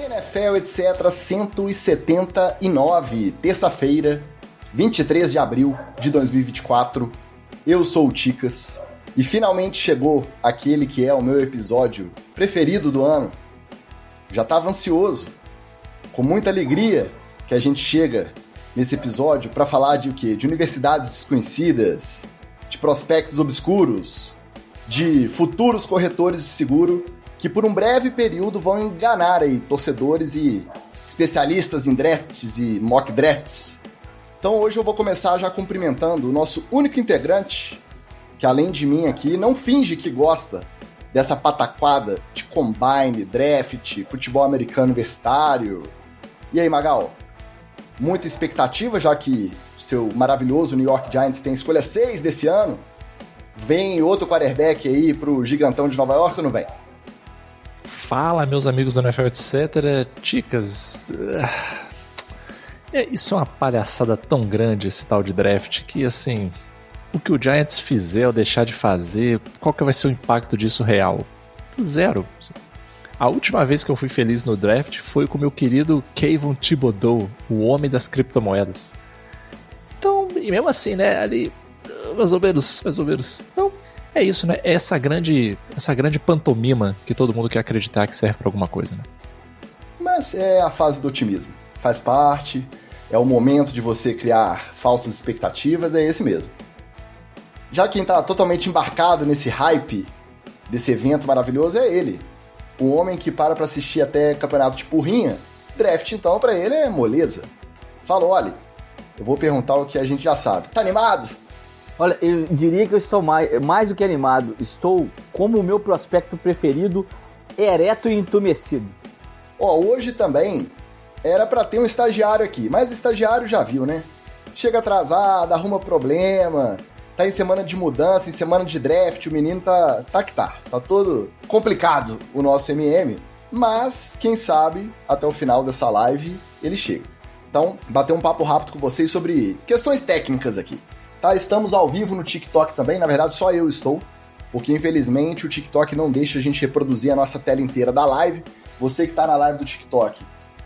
NFL, etc. 179, terça-feira, 23 de abril de 2024. Eu sou o Ticas e finalmente chegou aquele que é o meu episódio preferido do ano. Já estava ansioso, com muita alegria que a gente chega nesse episódio para falar de o quê? De universidades desconhecidas, de prospectos obscuros, de futuros corretores de seguro que por um breve período vão enganar aí torcedores e especialistas em drafts e mock drafts. Então hoje eu vou começar já cumprimentando o nosso único integrante, que além de mim aqui, não finge que gosta dessa pataquada de combine, draft, futebol americano universitário. E aí, Magal? Muita expectativa, já que o seu maravilhoso New York Giants tem escolha 6 desse ano. Vem outro quarterback aí pro gigantão de Nova York ou não vem? Fala, meus amigos do NFL, etc. Ticas, isso é uma palhaçada tão grande, esse tal de draft, que assim, o que o Giants fizer ou deixar de fazer, qual que vai ser o impacto disso real? Zero. A última vez que eu fui feliz no draft foi com o meu querido Kayvon Thibodeau, o homem das criptomoedas. Então, e mesmo assim, né, ali, mais ou menos. Então, é isso, né? Essa grande pantomima que todo mundo quer acreditar que serve pra alguma coisa, né? Mas é a fase do otimismo. Faz parte, é o momento de você criar falsas expectativas, é esse mesmo. Já quem tá totalmente embarcado nesse hype desse evento maravilhoso é ele. O homem que para pra assistir até campeonato de porrinha, draft então pra ele é moleza. Fala, olha, eu vou perguntar o que a gente já sabe. Tá animado? Olha, eu diria que eu estou mais do que animado. Estou como o meu prospecto preferido, ereto e entumecido. Hoje também era pra ter um estagiário aqui, mas o estagiário já viu, né? Chega atrasado, arruma problema, tá em semana de mudança, em semana de draft, o menino tá todo complicado o nosso MM, mas quem sabe até o final dessa live ele chega. Então, bater um papo rápido com vocês sobre questões técnicas aqui. Tá, estamos ao vivo no TikTok também, na verdade só eu estou, porque infelizmente o TikTok não deixa a gente reproduzir a nossa tela inteira da live. Você que está na live do TikTok,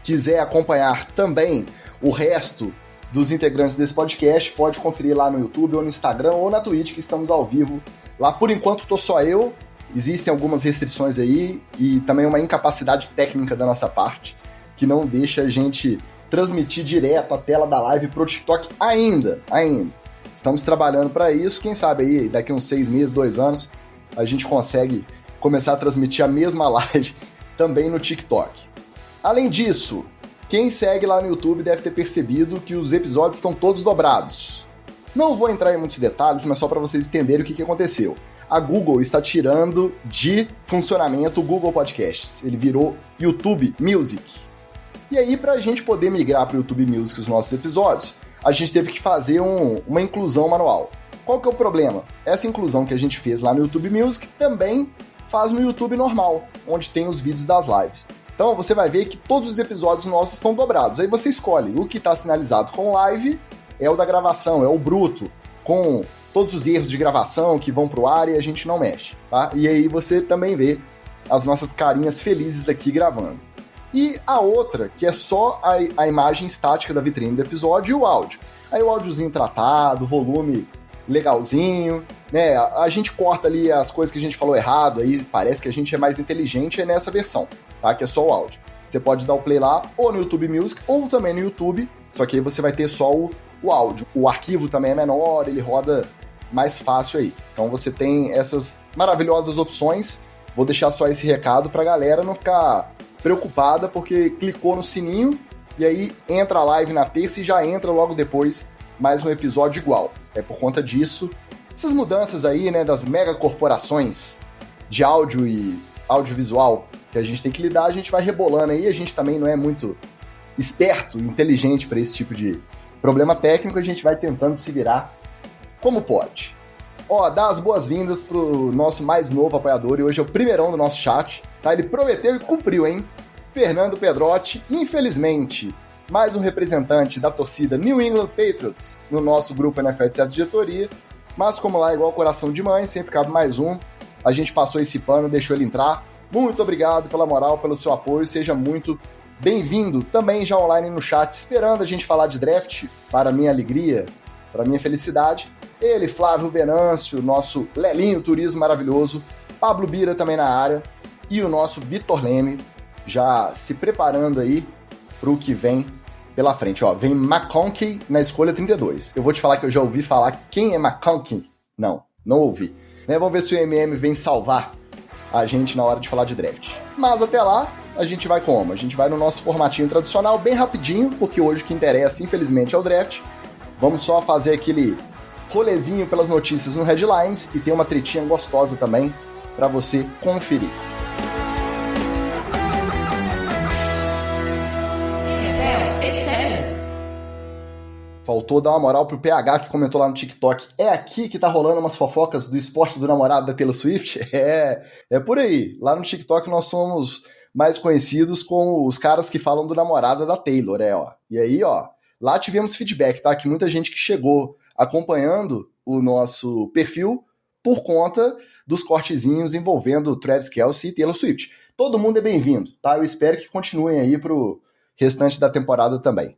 quiser acompanhar também o resto dos integrantes desse podcast, pode conferir lá no YouTube ou no Instagram ou na Twitch, que estamos ao vivo. Lá por enquanto tô só eu, existem algumas restrições aí e também uma incapacidade técnica da nossa parte, que não deixa a gente transmitir direto a tela da live pro TikTok ainda. Estamos trabalhando para isso, quem sabe aí daqui uns 6 meses, 2 anos, a gente consegue começar a transmitir a mesma live também no TikTok. Além disso, quem segue lá no YouTube deve ter percebido que os episódios estão todos dobrados. Não vou entrar em muitos detalhes, mas só para vocês entenderem o que aconteceu. A Google está tirando de funcionamento o Google Podcasts. Ele virou YouTube Music. E aí, para a gente poder migrar para o YouTube Music os nossos episódios, a gente teve que fazer uma inclusão manual. Qual que é o problema? Essa inclusão que a gente fez lá no YouTube Music também faz no YouTube normal, onde tem os vídeos das lives. Então você vai ver que todos os episódios nossos estão dobrados. Aí você escolhe o que está sinalizado com live, é o da gravação, é o bruto, com todos os erros de gravação que vão pro ar e a gente não mexe, tá? E aí você também vê as nossas carinhas felizes aqui gravando. E a outra, que é só a imagem estática da vitrine do episódio e o áudio. Aí o áudiozinho tratado, volume legalzinho, né? A gente corta ali as coisas que a gente falou errado, aí parece que a gente é mais inteligente, é nessa versão, tá? Que é só o áudio. Você pode dar o play lá, ou no YouTube Music, ou também no YouTube, só que aí você vai ter só o áudio. O arquivo também é menor, ele roda mais fácil aí. Então você tem essas maravilhosas opções. Vou deixar só esse recado pra galera não ficar preocupada porque clicou no sininho e aí entra a live na terça e já entra logo depois mais um episódio igual. É por conta disso, essas mudanças aí, né, das mega corporações de áudio e audiovisual que a gente tem que lidar, a gente vai rebolando aí, a gente também não é muito esperto, inteligente para esse tipo de problema técnico, a gente vai tentando se virar como pode. Dá as boas-vindas pro nosso mais novo apoiador, e hoje é o primeirão do nosso chat, tá? Ele prometeu e cumpriu, hein? Fernando Pedrotti, infelizmente, mais um representante da torcida New England Patriots no nosso grupo NFL de Certa Diretoria, mas como lá é igual coração de mãe, sempre cabe mais um, a gente passou esse pano, deixou ele entrar. Muito obrigado pela moral, pelo seu apoio, seja muito bem-vindo, também já online no chat, esperando a gente falar de draft, para minha alegria, para minha felicidade. Ele, Flávio Venâncio, nosso Lelinho Turismo maravilhoso, Pablo Bira também na área, e o nosso Vitor Leme, já se preparando aí para o que vem pela frente. Ó, vem McConkey na escolha 32. Eu vou te falar que eu já ouvi falar quem é McConkey. Não ouvi. Né? Vamos ver se o MM vem salvar a gente na hora de falar de draft. Mas até lá, a gente vai como? A gente vai no nosso formatinho tradicional, bem rapidinho, porque hoje o que interessa, infelizmente, é o draft. Vamos só fazer aquele rolezinho pelas notícias no Headlines e tem uma tretinha gostosa também para você conferir. Faltou dar uma moral pro PH que comentou lá no TikTok. É aqui que tá rolando umas fofocas do esporte do namorado da Taylor Swift? É por aí. Lá no TikTok nós somos mais conhecidos como os caras que falam do namorado da Taylor, ó. E aí, ó, lá tivemos feedback, tá? Que muita gente que chegou acompanhando o nosso perfil por conta dos cortezinhos envolvendo Travis Kelce e Taylor Swift. Todo mundo é bem-vindo, tá? Eu espero que continuem aí pro restante da temporada também.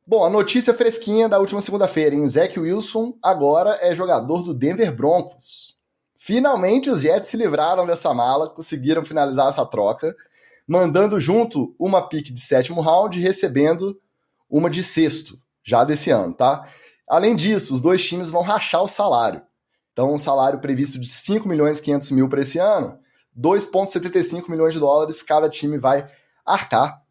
Bom, a notícia fresquinha da última segunda-feira, hein? Zach Wilson agora é jogador do Denver Broncos. Finalmente os Jets se livraram dessa mala, conseguiram finalizar essa troca, mandando junto uma pick de 7º round e recebendo uma de 6º, já desse ano, tá? Além disso, os dois times vão rachar o salário. Então, um salário previsto de 5.500.000 para esse ano, 2,75 milhões de dólares cada time vai arcar,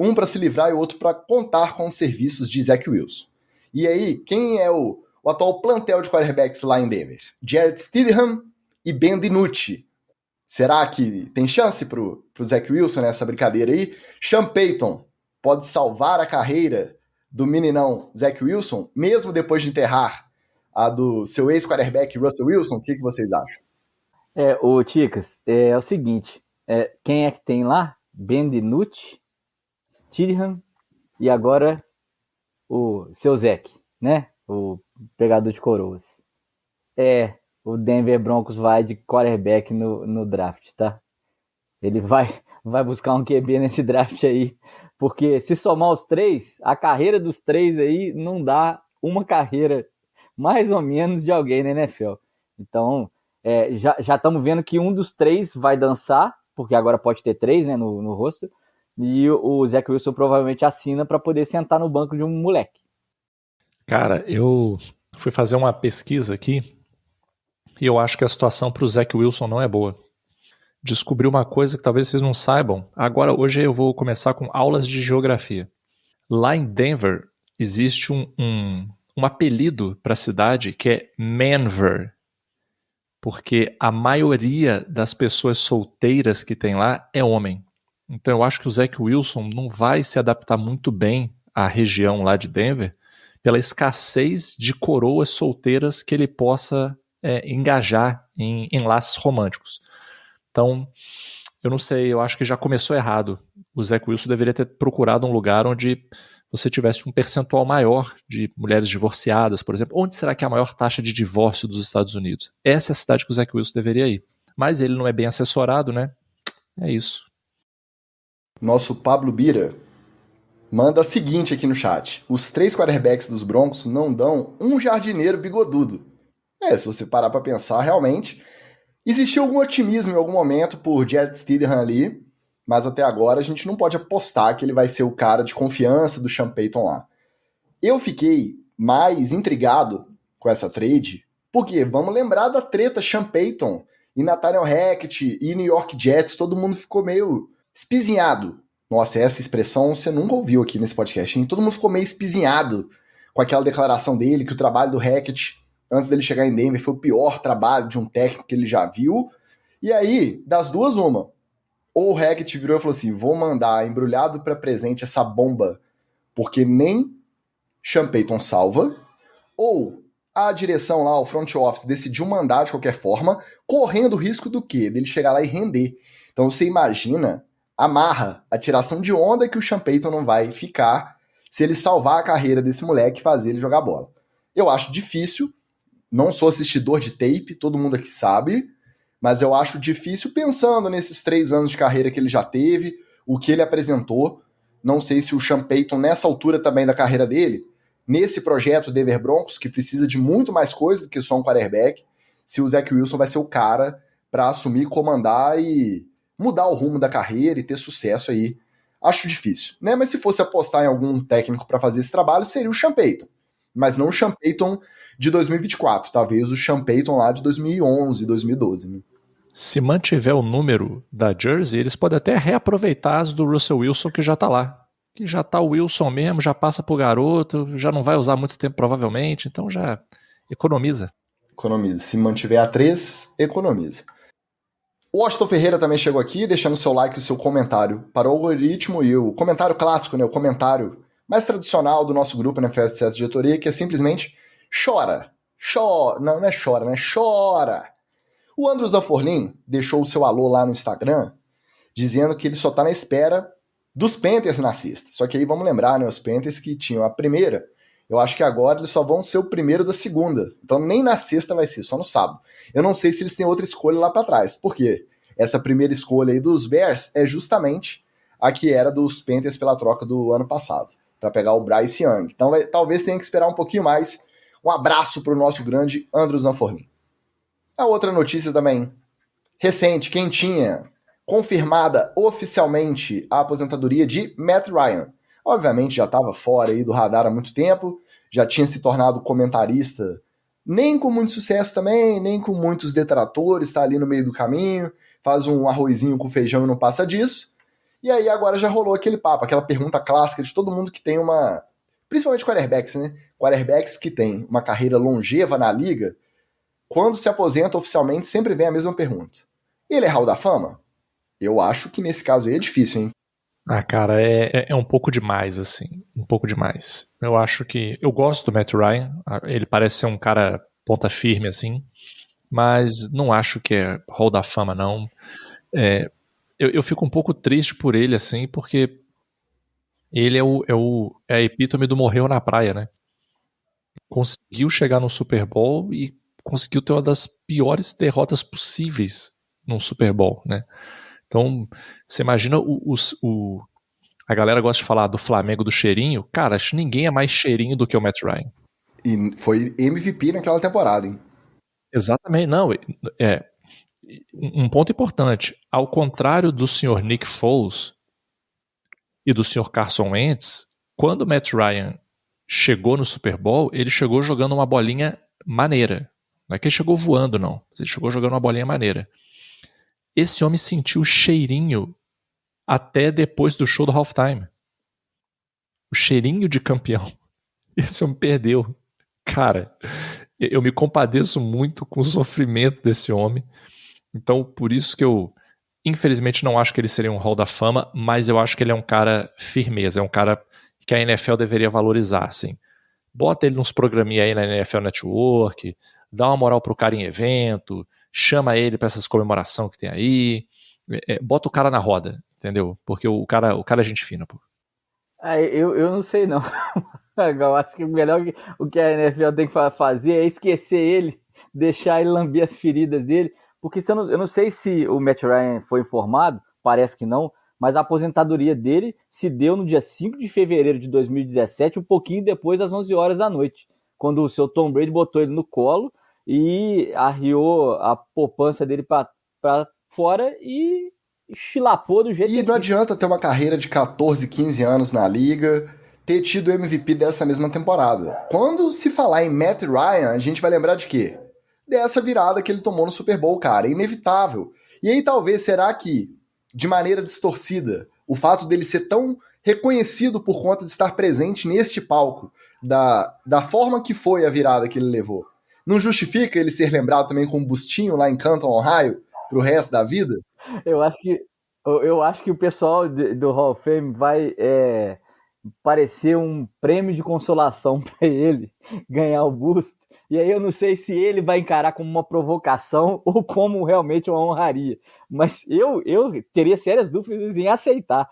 um para se livrar e o outro para contar com os serviços de Zach Wilson. E aí, quem é o atual plantel de quarterbacks lá em Denver? Jarrett Stidham e Ben DiNucci. Será que tem chance pro Zach Wilson nessa brincadeira aí? Sean Payton pode salvar a carreira do meninão Zach Wilson, mesmo depois de enterrar a do seu ex-quarterback Russell Wilson? O que vocês acham? Ô Ticas, é o seguinte, quem é que tem lá? Ben DiNucci, Stidham e agora o seu Zach, né? O pegador de coroas. O Denver Broncos vai de quarterback no draft, tá? Ele vai buscar um QB nesse draft aí, porque se somar os três, a carreira dos três aí não dá uma carreira mais ou menos de alguém na NFL. Então, já estamos vendo que um dos três vai dançar, porque agora pode ter 3, né, no roster, e o Zach Wilson provavelmente assina para poder sentar no banco de um moleque. Cara, eu fui fazer uma pesquisa aqui e eu acho que a situação para o Zach Wilson não é boa. Descobri uma coisa que talvez vocês não saibam. Agora, hoje eu vou começar com aulas de geografia. Lá em Denver existe um apelido para a cidade que é Manver, porque a maioria das pessoas solteiras que tem lá é homem. Então eu acho que o Zach Wilson não vai se adaptar muito bem à região lá de Denver pela escassez de coroas solteiras que ele possa engajar em laços românticos. Então, eu não sei, eu acho que já começou errado. O Zach Wilson deveria ter procurado um lugar onde você tivesse um percentual maior de mulheres divorciadas, por exemplo. Onde será que é a maior taxa de divórcio dos Estados Unidos? Essa é a cidade que o Zach Wilson deveria ir. Mas ele não é bem assessorado, né? É isso. Nosso Pablo Bira manda a seguinte aqui no chat. Os 3 quarterbacks dos Broncos não dão um jardineiro bigodudo. Se você parar pra pensar, realmente, existiu algum otimismo em algum momento por Jarrett Stidham ali, mas até agora a gente não pode apostar que ele vai ser o cara de confiança do Sean Payton lá. Eu fiquei mais intrigado com essa trade, porque vamos lembrar da treta Sean Payton e Nathaniel Hackett e New York Jets, todo mundo ficou meio espizinhado. Nossa, essa expressão você nunca ouviu aqui nesse podcast, hein? Todo mundo ficou meio espizinhado com aquela declaração dele, que o trabalho do Hackett, antes dele chegar em Denver, foi o pior trabalho de um técnico que ele já viu. E aí, das duas, uma. Ou o Hackett virou e falou assim, vou mandar embrulhado para presente essa bomba, porque nem Sean Payton salva. Ou a direção lá, o front office, decidiu mandar de qualquer forma, correndo o risco do quê? Dele chegar lá e render. Então você imagina a marra, a tiração de onda que o Sean Payton não vai ficar se ele salvar a carreira desse moleque e fazer ele jogar bola. Eu acho difícil, não sou assistidor de tape, todo mundo aqui sabe, mas eu acho difícil pensando nesses 3 anos de carreira que ele já teve, o que ele apresentou. Não sei se o Sean Payton, nessa altura também da carreira dele, nesse projeto Denver Broncos, que precisa de muito mais coisa do que só um quarterback, se o Zach Wilson vai ser o cara para assumir, comandar e mudar o rumo da carreira e ter sucesso aí. Acho difícil, né? Mas se fosse apostar em algum técnico para fazer esse trabalho, seria o Sean Payton. Mas não o Sean Payton de 2024, talvez o Sean Payton lá de 2011, 2012. Né? Se mantiver o número da jersey, eles podem até reaproveitar as do Russell Wilson que já tá lá. Que já tá o Wilson mesmo, já passa pro garoto, já não vai usar muito tempo provavelmente, então já economiza. Economiza. Se mantiver a 3, economiza. O Washington Ferreira também chegou aqui, deixando o seu like e o seu comentário para o algoritmo e o comentário clássico, né, o comentário mais tradicional do nosso grupo na FS7 Diretoria, que é simplesmente chora. Não é chora, né? Chora. O Andros da Forlin deixou o seu alô lá no Instagram, dizendo que ele só tá na espera dos Panthers na sexta. Só que aí vamos lembrar, né? Os Panthers que tinham a primeira, eu acho que agora eles só vão ser o primeiro da segunda. Então nem na sexta vai ser, só no sábado. Eu não sei se eles têm outra escolha lá para trás. Por quê? Essa primeira escolha aí dos Bears é justamente a que era dos Panthers pela troca do ano passado, para pegar o Bryce Young. Então talvez tenha que esperar um pouquinho mais. Um abraço para o nosso grande Andros Zanforlin. A outra notícia também, recente, quentinha, confirmada oficialmente a aposentadoria de Matt Ryan. Obviamente já estava fora aí do radar há muito tempo, já tinha se tornado comentarista, nem com muito sucesso também, nem com muitos detratores, está ali no meio do caminho, faz um arrozinho com feijão e não passa disso. E aí agora já rolou aquele papo, aquela pergunta clássica de todo mundo que tem uma... Principalmente quarterbacks, né? Quarterbacks que tem uma carreira longeva na liga, quando se aposenta oficialmente sempre vem a mesma pergunta. Ele é Hall da Fama? Eu acho que nesse caso aí é difícil, hein? Ah, cara, é um pouco demais, assim. Um pouco demais. Eu acho que... Eu gosto do Matt Ryan. Ele parece ser um cara ponta firme, assim. Mas não acho que é Hall da Fama, não. Eu fico um pouco triste por ele, assim, porque ele é a epítome do morreu na praia, né? Conseguiu chegar no Super Bowl e conseguiu ter uma das piores derrotas possíveis num Super Bowl, né? Então, você imagina a galera gosta de falar do Flamengo do cheirinho. Cara, acho que ninguém é mais cheirinho do que o Matt Ryan. E foi MVP naquela temporada, hein? Exatamente, não. Um ponto importante. Ao contrário do senhor Nick Foles e do senhor Carson Wentz, quando o Matt Ryan chegou no Super Bowl, ele chegou jogando uma bolinha maneira. Não é que ele chegou voando, não. Ele chegou jogando uma bolinha maneira. Esse homem sentiu o cheirinho até depois do show do halftime. O cheirinho de campeão. Esse homem perdeu. Cara, eu me compadeço muito com o sofrimento desse homem. Então, por isso que eu, infelizmente, não acho que ele seria um Hall da Fama, mas eu acho que ele é um cara firmeza, é um cara que a NFL deveria valorizar, assim. Bota ele nos programinha aí na NFL Network, dá uma moral pro cara em evento, chama ele pra essas comemorações que tem aí, bota o cara na roda, entendeu? Porque o cara é gente fina, pô. Eu não sei, não. Eu acho que o melhor o que a NFL tem que fazer é esquecer ele, deixar ele lamber as feridas dele, porque eu não sei se o Matt Ryan foi informado, parece que não, mas a aposentadoria dele se deu no dia 5 de fevereiro de 2017, um pouquinho depois das 11 horas da noite, quando o seu Tom Brady botou ele no colo e arriou a poupança dele para fora e chilapou do jeito que... E não adianta ter uma carreira de 14, 15 anos na liga, ter tido o MVP dessa mesma temporada. Quando se falar em Matt Ryan, a gente vai lembrar de quê? Dessa virada que ele tomou no Super Bowl, cara. É inevitável. E aí talvez, será que, de maneira distorcida, o fato dele ser tão reconhecido por conta de estar presente neste palco, da forma que foi a virada que ele levou, não justifica ele ser lembrado também com um bustinho lá em Canton, Ohio, pro resto da vida? Eu acho que o pessoal do Hall of Fame vai parecer um prêmio de consolação para ele ganhar o busto. E aí eu não sei se ele vai encarar como uma provocação ou como realmente uma honraria. Mas eu teria sérias dúvidas em aceitar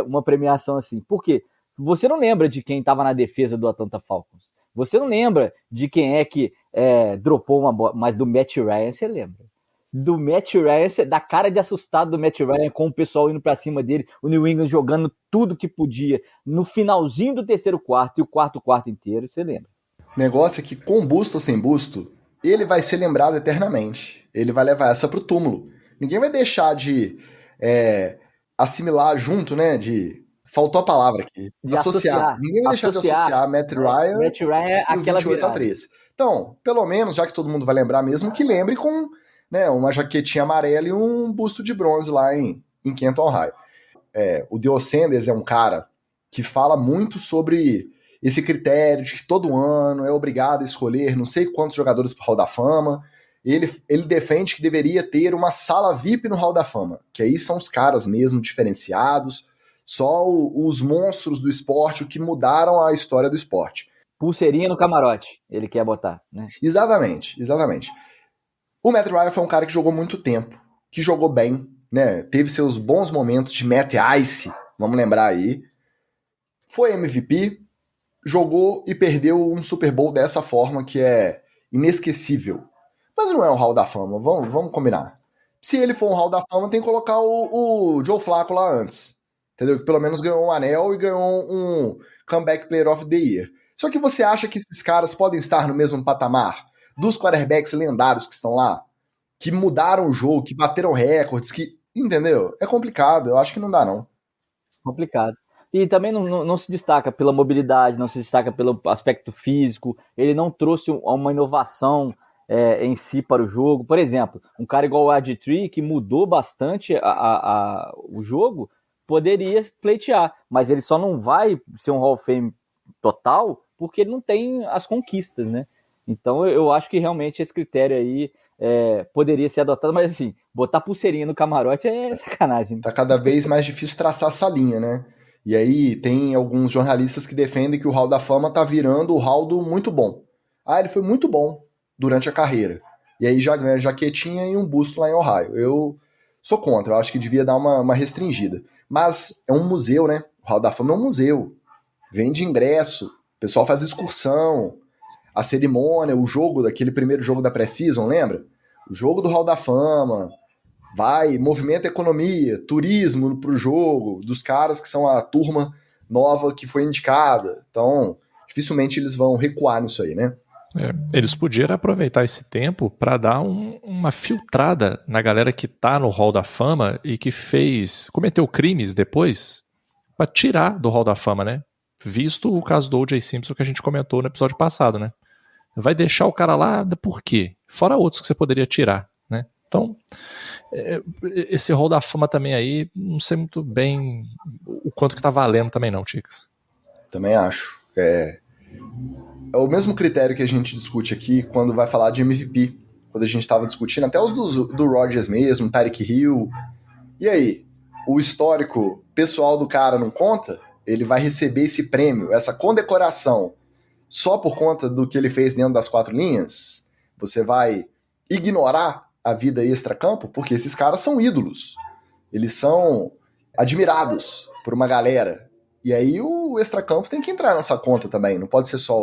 uma premiação assim. Por quê? Você não lembra de quem estava na defesa do Atlanta Falcons. Você não lembra de quem é que dropou uma bola, mas do Matt Ryan você lembra. do Matt Ryan, da cara de assustado do Matt Ryan com o pessoal indo pra cima dele, o New England jogando tudo que podia no finalzinho do terceiro quarto e o quarto inteiro, você lembra? O negócio é que com busto ou sem busto, ele vai ser lembrado eternamente. Ele vai levar essa pro túmulo. Ninguém vai deixar de assimilar junto, né? Faltou a palavra aqui. De associar. Ninguém vai deixar de associar Matt Ryan é e o 28-13. Então, pelo menos, já que todo mundo vai lembrar mesmo, que lembre com, né, uma jaquetinha amarela e um busto de bronze lá em Canton, Ohio. O Deion Sanders é um cara que fala muito sobre esse critério de que todo ano é obrigado a escolher não sei quantos jogadores pro Hall da Fama. Ele defende que deveria ter uma sala VIP no Hall da Fama, que aí são os caras mesmo diferenciados, só os monstros do esporte, o que mudaram a história do esporte. Pulseirinha no camarote, ele quer botar, né? Exatamente. O Matt Ryan foi um cara que jogou muito tempo, que jogou bem, né? Teve seus bons momentos de Matt Ice, vamos lembrar aí. Foi MVP, jogou e perdeu um Super Bowl dessa forma que é inesquecível. Mas não é um Hall da Fama, vamos combinar. Se ele for um Hall da Fama, tem que colocar o Joe Flacco lá antes. Entendeu? Que pelo menos ganhou um anel e ganhou um Comeback Player of the Year. Só que você acha que esses caras podem estar no mesmo patamar dos quarterbacks lendários que estão lá? Que mudaram o jogo, que bateram recordes, que... Entendeu? É complicado, eu acho que não dá, não. Complicado. E também não se destaca pela mobilidade, não se destaca pelo aspecto físico, ele não trouxe uma inovação em si para o jogo. Por exemplo, um cara igual o RG3, que mudou bastante o jogo, poderia pleitear, mas ele só não vai ser um Hall of Fame total porque ele não tem as conquistas, né? Então eu acho que realmente esse critério aí poderia ser adotado, mas assim, botar pulseirinha no camarote é sacanagem. Tá cada vez mais difícil traçar essa linha, né? E aí tem alguns jornalistas que defendem que o Hall da Fama tá virando o hall do muito bom. Ele foi muito bom durante a carreira. E aí já ganha jaquetinha e um busto lá em Ohio. Eu sou contra, eu acho que devia dar uma restringida. Mas é um museu, né? O Hall da Fama é um museu. Vende ingresso, o pessoal faz excursão, a cerimônia, o jogo, daquele primeiro jogo da Pré-Season, lembra? O jogo do Hall da Fama, movimenta a economia, turismo pro jogo, dos caras que são a turma nova que foi indicada. Então, dificilmente eles vão recuar nisso aí, né? Eles podiam aproveitar esse tempo para dar uma filtrada na galera que tá no Hall da Fama e que cometeu crimes depois, para tirar do Hall da Fama, né? Visto o caso do O.J. Simpson que a gente comentou no episódio passado, né? Vai deixar o cara lá por quê? Fora outros que você poderia tirar, né? Então, esse Hall da Fama também aí, não sei muito bem o quanto que tá valendo também não, Ticas. Também acho. É o mesmo critério que a gente discute aqui quando vai falar de MVP. Quando a gente estava discutindo, até os do Rodgers mesmo, Tyreek Hill. E aí? O histórico pessoal do cara não conta? Ele vai receber esse prêmio, essa condecoração, só por conta do que ele fez dentro das 4 linhas? Você vai ignorar a vida extra-campo? Porque esses caras são ídolos. Eles são admirados por uma galera. E aí o extra-campo tem que entrar nessa conta também. Não pode ser só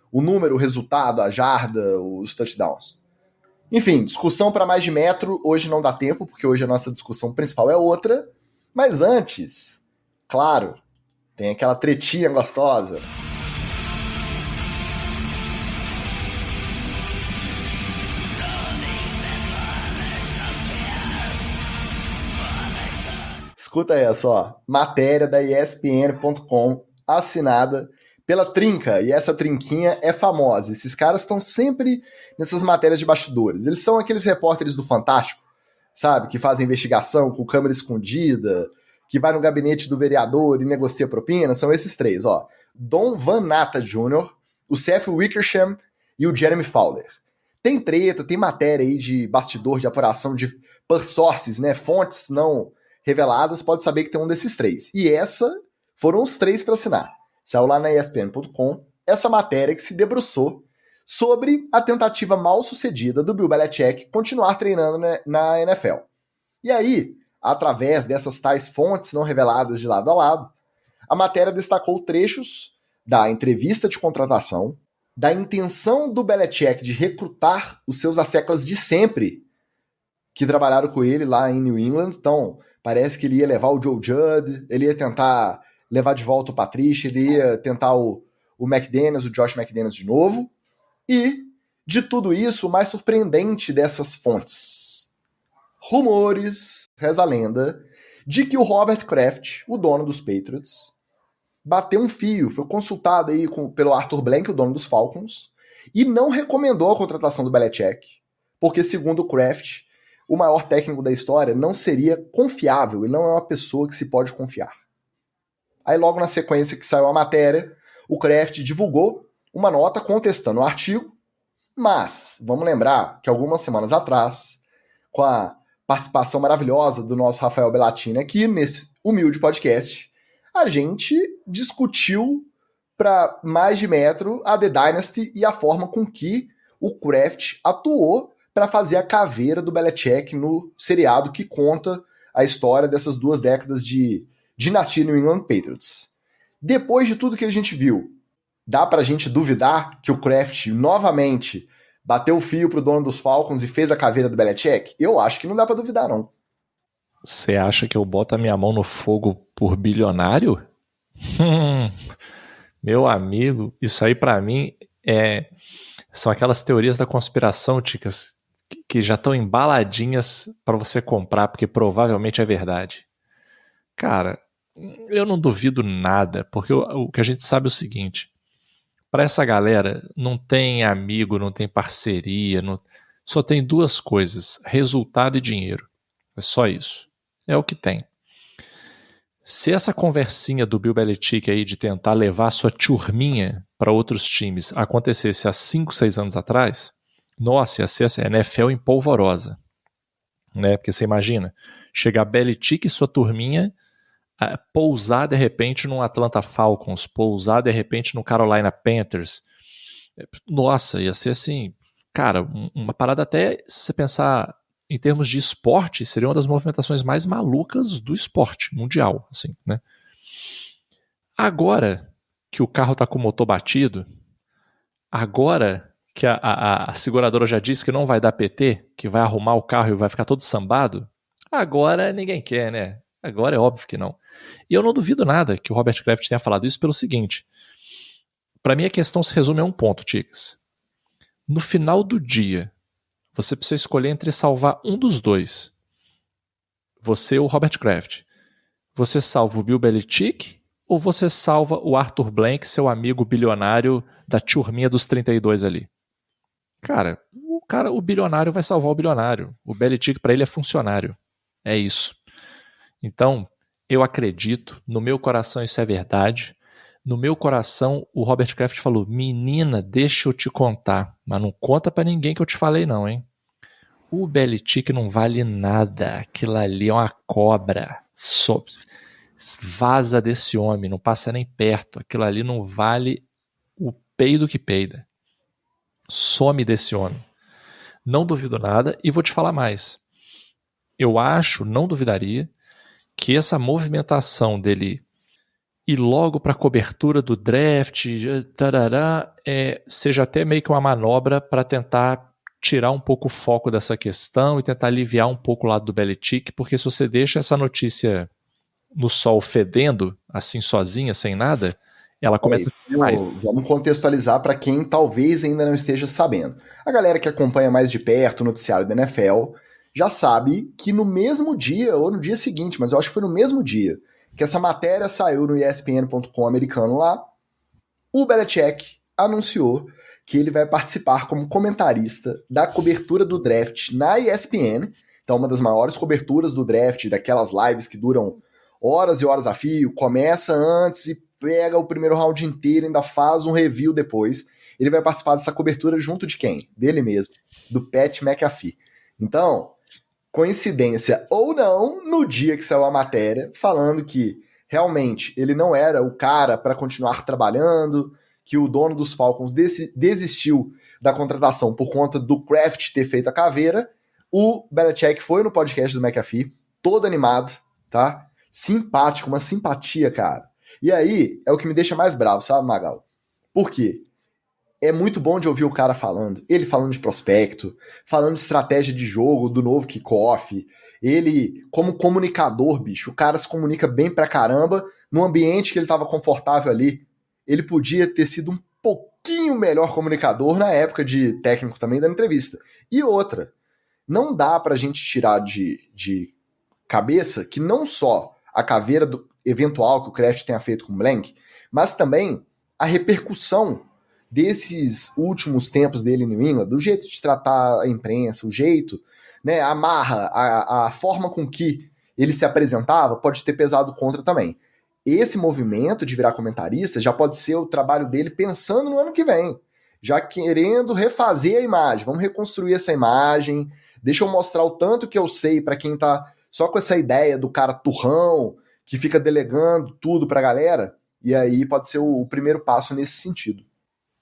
o número, o resultado, a jarda, os touchdowns. Enfim, discussão para mais de metro. Hoje não dá tempo, porque hoje a nossa discussão principal é outra. Mas antes, claro, tem aquela tretinha gostosa. Escuta essa, ó. Matéria da ESPN.com, assinada pela Trinca. E essa trinquinha é famosa. Esses caras estão sempre nessas matérias de bastidores. Eles são aqueles repórteres do Fantástico, sabe? Que fazem investigação com câmera escondida, que vai no gabinete do vereador e negocia propina. São esses 3, ó. Don Van Natta Jr., o Seth Wickersham e o Jeremy Fowler. Tem treta, tem matéria aí de bastidor, de apuração de sources, né? Fontes não reveladas, pode saber que tem um desses 3. E essa foram os 3 para assinar. Saiu lá na ESPN.com essa matéria que se debruçou sobre a tentativa mal sucedida do Bill Belichick continuar treinando na NFL. E aí, através dessas tais fontes não reveladas de lado a lado, a matéria destacou trechos da entrevista de contratação, da intenção do Belichick de recrutar os seus asseclas de sempre que trabalharam com ele lá em New England. Então, parece que ele ia levar o Joe Judd, ele ia tentar levar de volta o Patricia, ele ia tentar o McDaniels, o Josh McDaniels de novo. E, de tudo isso, o mais surpreendente dessas fontes. Rumores, reza a lenda, de que o Robert Kraft, o dono dos Patriots, bateu um fio, foi consultado aí pelo Arthur Blank, o dono dos Falcons, e não recomendou a contratação do Belichick, porque, segundo o Kraft, o maior técnico da história não seria confiável, ele não é uma pessoa que se pode confiar. Aí logo na sequência que saiu a matéria, o Kraft divulgou uma nota contestando o artigo, mas vamos lembrar que algumas semanas atrás, com a participação maravilhosa do nosso Rafael Bellatini aqui nesse humilde podcast, a gente discutiu para mais de metro a The Dynasty e a forma com que o Kraft atuou para fazer a caveira do Belichick no seriado que conta a história dessas 2 décadas de dinastia New England Patriots. Depois de tudo que a gente viu, dá pra gente duvidar que o Kraft novamente bateu o fio pro dono dos Falcons e fez a caveira do Belichick? Eu acho que não dá pra duvidar, não. Você acha que eu boto a minha mão no fogo por bilionário? Meu amigo, isso aí pra mim são aquelas teorias da conspiração, Ticas, que já estão embaladinhas pra você comprar, porque provavelmente é verdade. Cara, eu não duvido nada, porque o que a gente sabe é o seguinte: para essa galera não tem amigo, não tem parceria, só tem 2 coisas: resultado e dinheiro. É só isso. É o que tem. Se essa conversinha do Bill Belichick aí de tentar levar sua turminha para outros times acontecesse há 5, 6 anos atrás, nossa, ia ser assim, a NFL em polvorosa. Né? Porque você imagina, chegar Belichick e sua turminha, pousar de repente no Atlanta Falcons, pousar de repente no Carolina Panthers. Nossa, ia ser assim, cara, uma parada até, se você pensar em termos de esporte, seria uma das movimentações mais malucas do esporte mundial, assim, né? Agora que o carro tá com o motor batido, agora que a seguradora já disse que não vai dar PT, que vai arrumar o carro e vai ficar todo sambado, agora ninguém quer, né? Agora é óbvio que não. E eu não duvido nada que o Robert Kraft tenha falado isso pelo seguinte: para mim a questão se resume a um ponto, Ticas. No final do dia, você precisa escolher entre salvar um dos 2. Você ou o Robert Kraft. Você salva o Bill Belichick ou você salva o Arthur Blank, seu amigo bilionário da turminha dos 32 ali? Cara, o bilionário vai salvar o bilionário. O Belichick para ele é funcionário. É isso. Então, eu acredito, no meu coração isso é verdade. No meu coração, o Robert Kraft falou: menina, deixa eu te contar, mas não conta pra ninguém que eu te falei não, hein? O Belichick não vale nada, aquilo ali é uma cobra. Vaza desse homem, não passa nem perto, aquilo ali não vale o peido que peida. Some desse homem. Não duvido nada e vou te falar mais. Eu acho, não duvidaria, que essa movimentação dele ir logo para a cobertura do draft, seja até meio que uma manobra para tentar tirar um pouco o foco dessa questão e tentar aliviar um pouco o lado do Belichick, porque se você deixa essa notícia no sol fedendo, assim sozinha, sem nada, ela começa a ser mais. Vamos contextualizar para quem talvez ainda não esteja sabendo. A galera que acompanha mais de perto o noticiário da NFL já sabe que no mesmo dia, ou no dia seguinte, mas eu acho que foi no mesmo dia, que essa matéria saiu no ESPN.com americano lá, o Belichick anunciou que ele vai participar como comentarista da cobertura do draft na ESPN, então uma das maiores coberturas do draft, daquelas lives que duram horas e horas a fio, começa antes e pega o primeiro round inteiro, ainda faz um review depois. Ele vai participar dessa cobertura junto de quem? Dele mesmo, do Pat McAfee. Então, coincidência ou não, no dia que saiu a matéria, falando que realmente ele não era o cara para continuar trabalhando, que o dono dos Falcons desistiu da contratação por conta do Kraft ter feito a caveira, o Belichick foi no podcast do McAfee, todo animado, tá? Simpático, uma simpatia, cara. E aí, é o que me deixa mais bravo, sabe, Magal? Por quê? é muito bom de ouvir o cara falando. Ele falando de prospecto, falando de estratégia de jogo, do novo kickoff. Ele, como comunicador, bicho, o cara se comunica bem pra caramba. No ambiente que ele tava confortável ali, ele podia ter sido um pouquinho melhor comunicador na época de técnico também, dando entrevista. E outra, não dá pra gente tirar de cabeça que não só a caveira do eventual que o Kraft tenha feito com o Blank, mas também a repercussão desses últimos tempos dele em New England, do jeito de tratar a imprensa, o jeito, né, a marra, a forma com que ele se apresentava pode ter pesado contra também. Esse movimento de virar comentarista já pode ser o trabalho dele pensando no ano que vem, já querendo refazer a imagem. Vamos reconstruir essa imagem, deixa eu mostrar o tanto que eu sei para quem tá só com essa ideia do cara turrão, que fica delegando tudo pra galera, e aí pode ser o primeiro passo nesse sentido.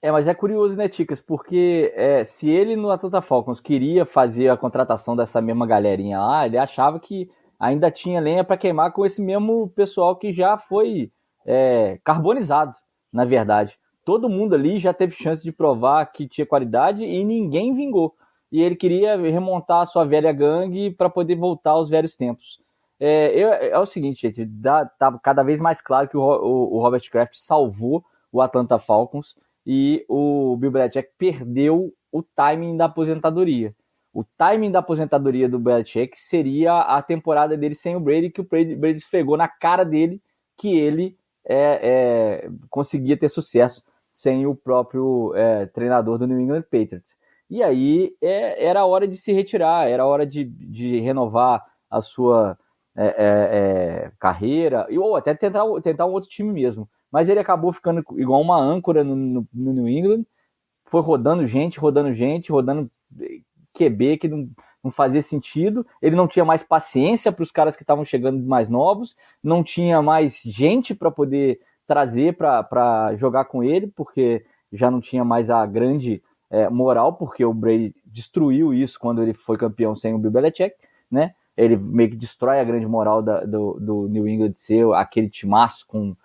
Mas é curioso, né, Ticas? Porque se ele no Atlanta Falcons queria fazer a contratação dessa mesma galerinha lá, ele achava que ainda tinha lenha para queimar com esse mesmo pessoal que já foi carbonizado, na verdade. Todo mundo ali já teve chance de provar que tinha qualidade e ninguém vingou. E ele queria remontar a sua velha gangue para poder voltar aos velhos tempos. É o seguinte, gente, tá cada vez mais claro que o Robert Kraft salvou o Atlanta Falcons e o Bill Belichick perdeu o timing da aposentadoria. O timing da aposentadoria do Belichick seria a temporada dele sem o Brady, que o Brady esfregou na cara dele que ele conseguia ter sucesso sem o próprio treinador do New England Patriots. E aí era a hora de se retirar, era a hora de renovar a sua carreira, ou até tentar um outro time mesmo. Mas ele acabou ficando igual uma âncora no New England, foi rodando gente, rodando QB que não fazia sentido, ele não tinha mais paciência para os caras que estavam chegando mais novos, não tinha mais gente para poder trazer para jogar com ele, porque já não tinha mais a grande moral, porque o Brady destruiu isso quando ele foi campeão sem o Bill Belichick, né? Ele meio que destrói a grande moral do New England de ser aquele timaço com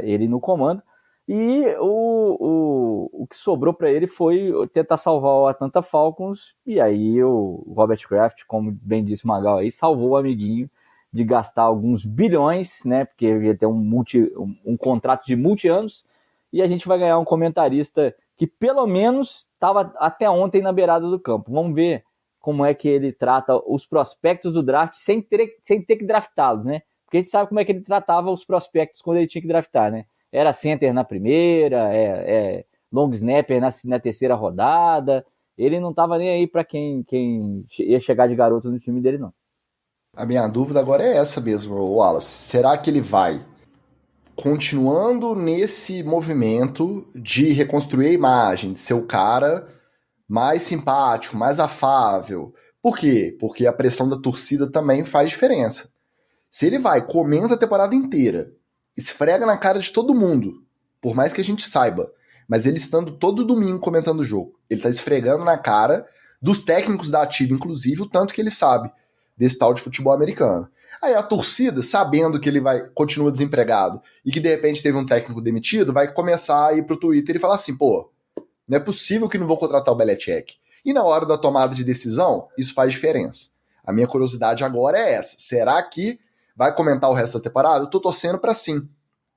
ele no comando. E o que sobrou para ele foi tentar salvar o Atlanta Falcons, e aí o Robert Kraft, como bem disse o Magal aí, salvou o amiguinho de gastar alguns bilhões, né, porque ia ter um contrato de multi-anos, e a gente vai ganhar um comentarista que pelo menos estava até ontem na beirada do campo. Vamos ver como é que ele trata os prospectos do draft sem ter que draftá-los, né? Porque a gente sabe como é que ele tratava os prospectos quando ele tinha que draftar, né? Era center na primeira, long snapper na terceira rodada. Ele não estava nem aí para quem ia chegar de garoto no time dele, não. A minha dúvida agora é essa mesmo, Wallace. Será que ele vai continuando nesse movimento de reconstruir a imagem, de ser o cara mais simpático, mais afável? Por quê? Porque a pressão da torcida também faz diferença. Se ele vai, comenta a temporada inteira, esfrega na cara de todo mundo, por mais que a gente saiba, mas ele estando todo domingo comentando o jogo, ele tá esfregando na cara dos técnicos da ativa, inclusive, o tanto que ele sabe desse tal de futebol americano. Aí a torcida, sabendo que ele continua desempregado e que de repente teve um técnico demitido, vai começar a ir pro Twitter e falar assim, pô, não é possível que não vou contratar o Belichick. E na hora da tomada de decisão, isso faz diferença. A minha curiosidade agora é essa. Será que vai comentar o resto da temporada? Eu tô torcendo pra sim.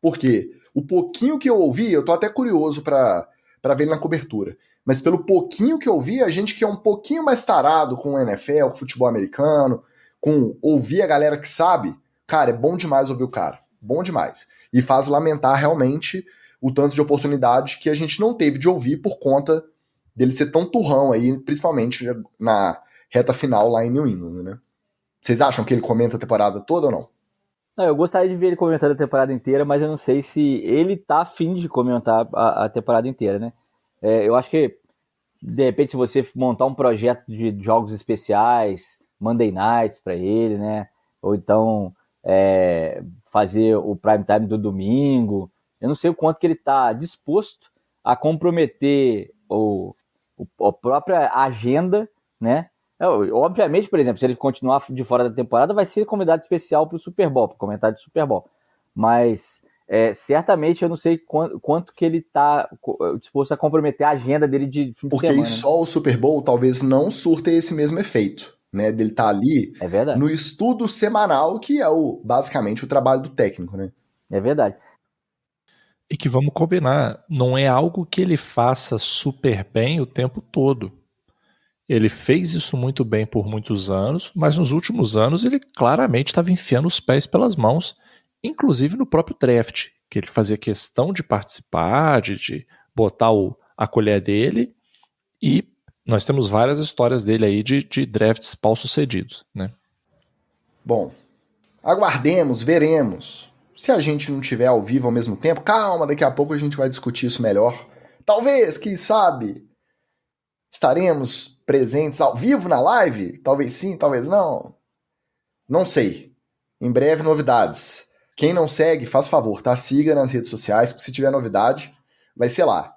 Por quê? O pouquinho que eu ouvi, eu tô até curioso pra ver ele na cobertura. Mas pelo pouquinho que eu vi, a gente que é um pouquinho mais tarado com o NFL, com o futebol americano, com ouvir a galera que sabe, cara, é bom demais ouvir o cara. Bom demais. E faz lamentar realmente o tanto de oportunidade que a gente não teve de ouvir por conta dele ser tão turrão aí, principalmente na reta final lá em New England, né? Vocês acham que ele comenta a temporada toda ou não? Eu gostaria de ver ele comentando a temporada inteira, mas eu não sei se ele tá afim de comentar a temporada inteira, né? Eu acho que, de repente, se você montar um projeto de jogos especiais, Monday Nights pra ele, né? Ou então fazer o prime time do domingo, eu não sei o quanto que ele tá disposto a comprometer a própria agenda, né? Obviamente, por exemplo, se ele continuar de fora da temporada, vai ser convidado especial para o Super Bowl, para comentar de Super Bowl. Mas certamente eu não sei quanto que ele está disposto a comprometer a agenda dele de fim de Porque semana. Porque aí só o Super Bowl talvez não surta esse mesmo efeito, né? Dele estar ali no estudo semanal, que é basicamente o trabalho do técnico, né? É verdade. E que vamos combinar, não é algo que ele faça super bem o tempo todo. Ele fez isso muito bem por muitos anos, mas nos últimos anos ele claramente estava enfiando os pés pelas mãos, inclusive no próprio draft, que ele fazia questão de participar, de botar a colher dele, e nós temos várias histórias dele aí de drafts mal sucedidos, né? Bom, aguardemos, veremos. Se a gente não tiver ao vivo ao mesmo tempo, calma, daqui a pouco a gente vai discutir isso melhor. Talvez, quem sabe, estaremos presentes ao vivo na live? Talvez sim, talvez não. Não sei. Em breve, novidades. Quem não segue, faz favor, tá? Siga nas redes sociais, porque se tiver novidade, vai ser lá.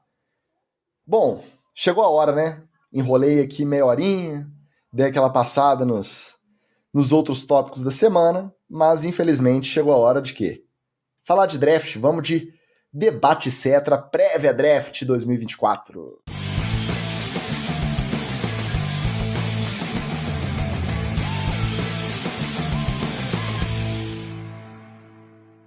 Bom, chegou a hora, né? Enrolei aqui meia horinha, dei aquela passada nos outros tópicos da semana, mas infelizmente chegou a hora de quê? Falar de draft, vamos de Debate Cetra, prévia draft 2024.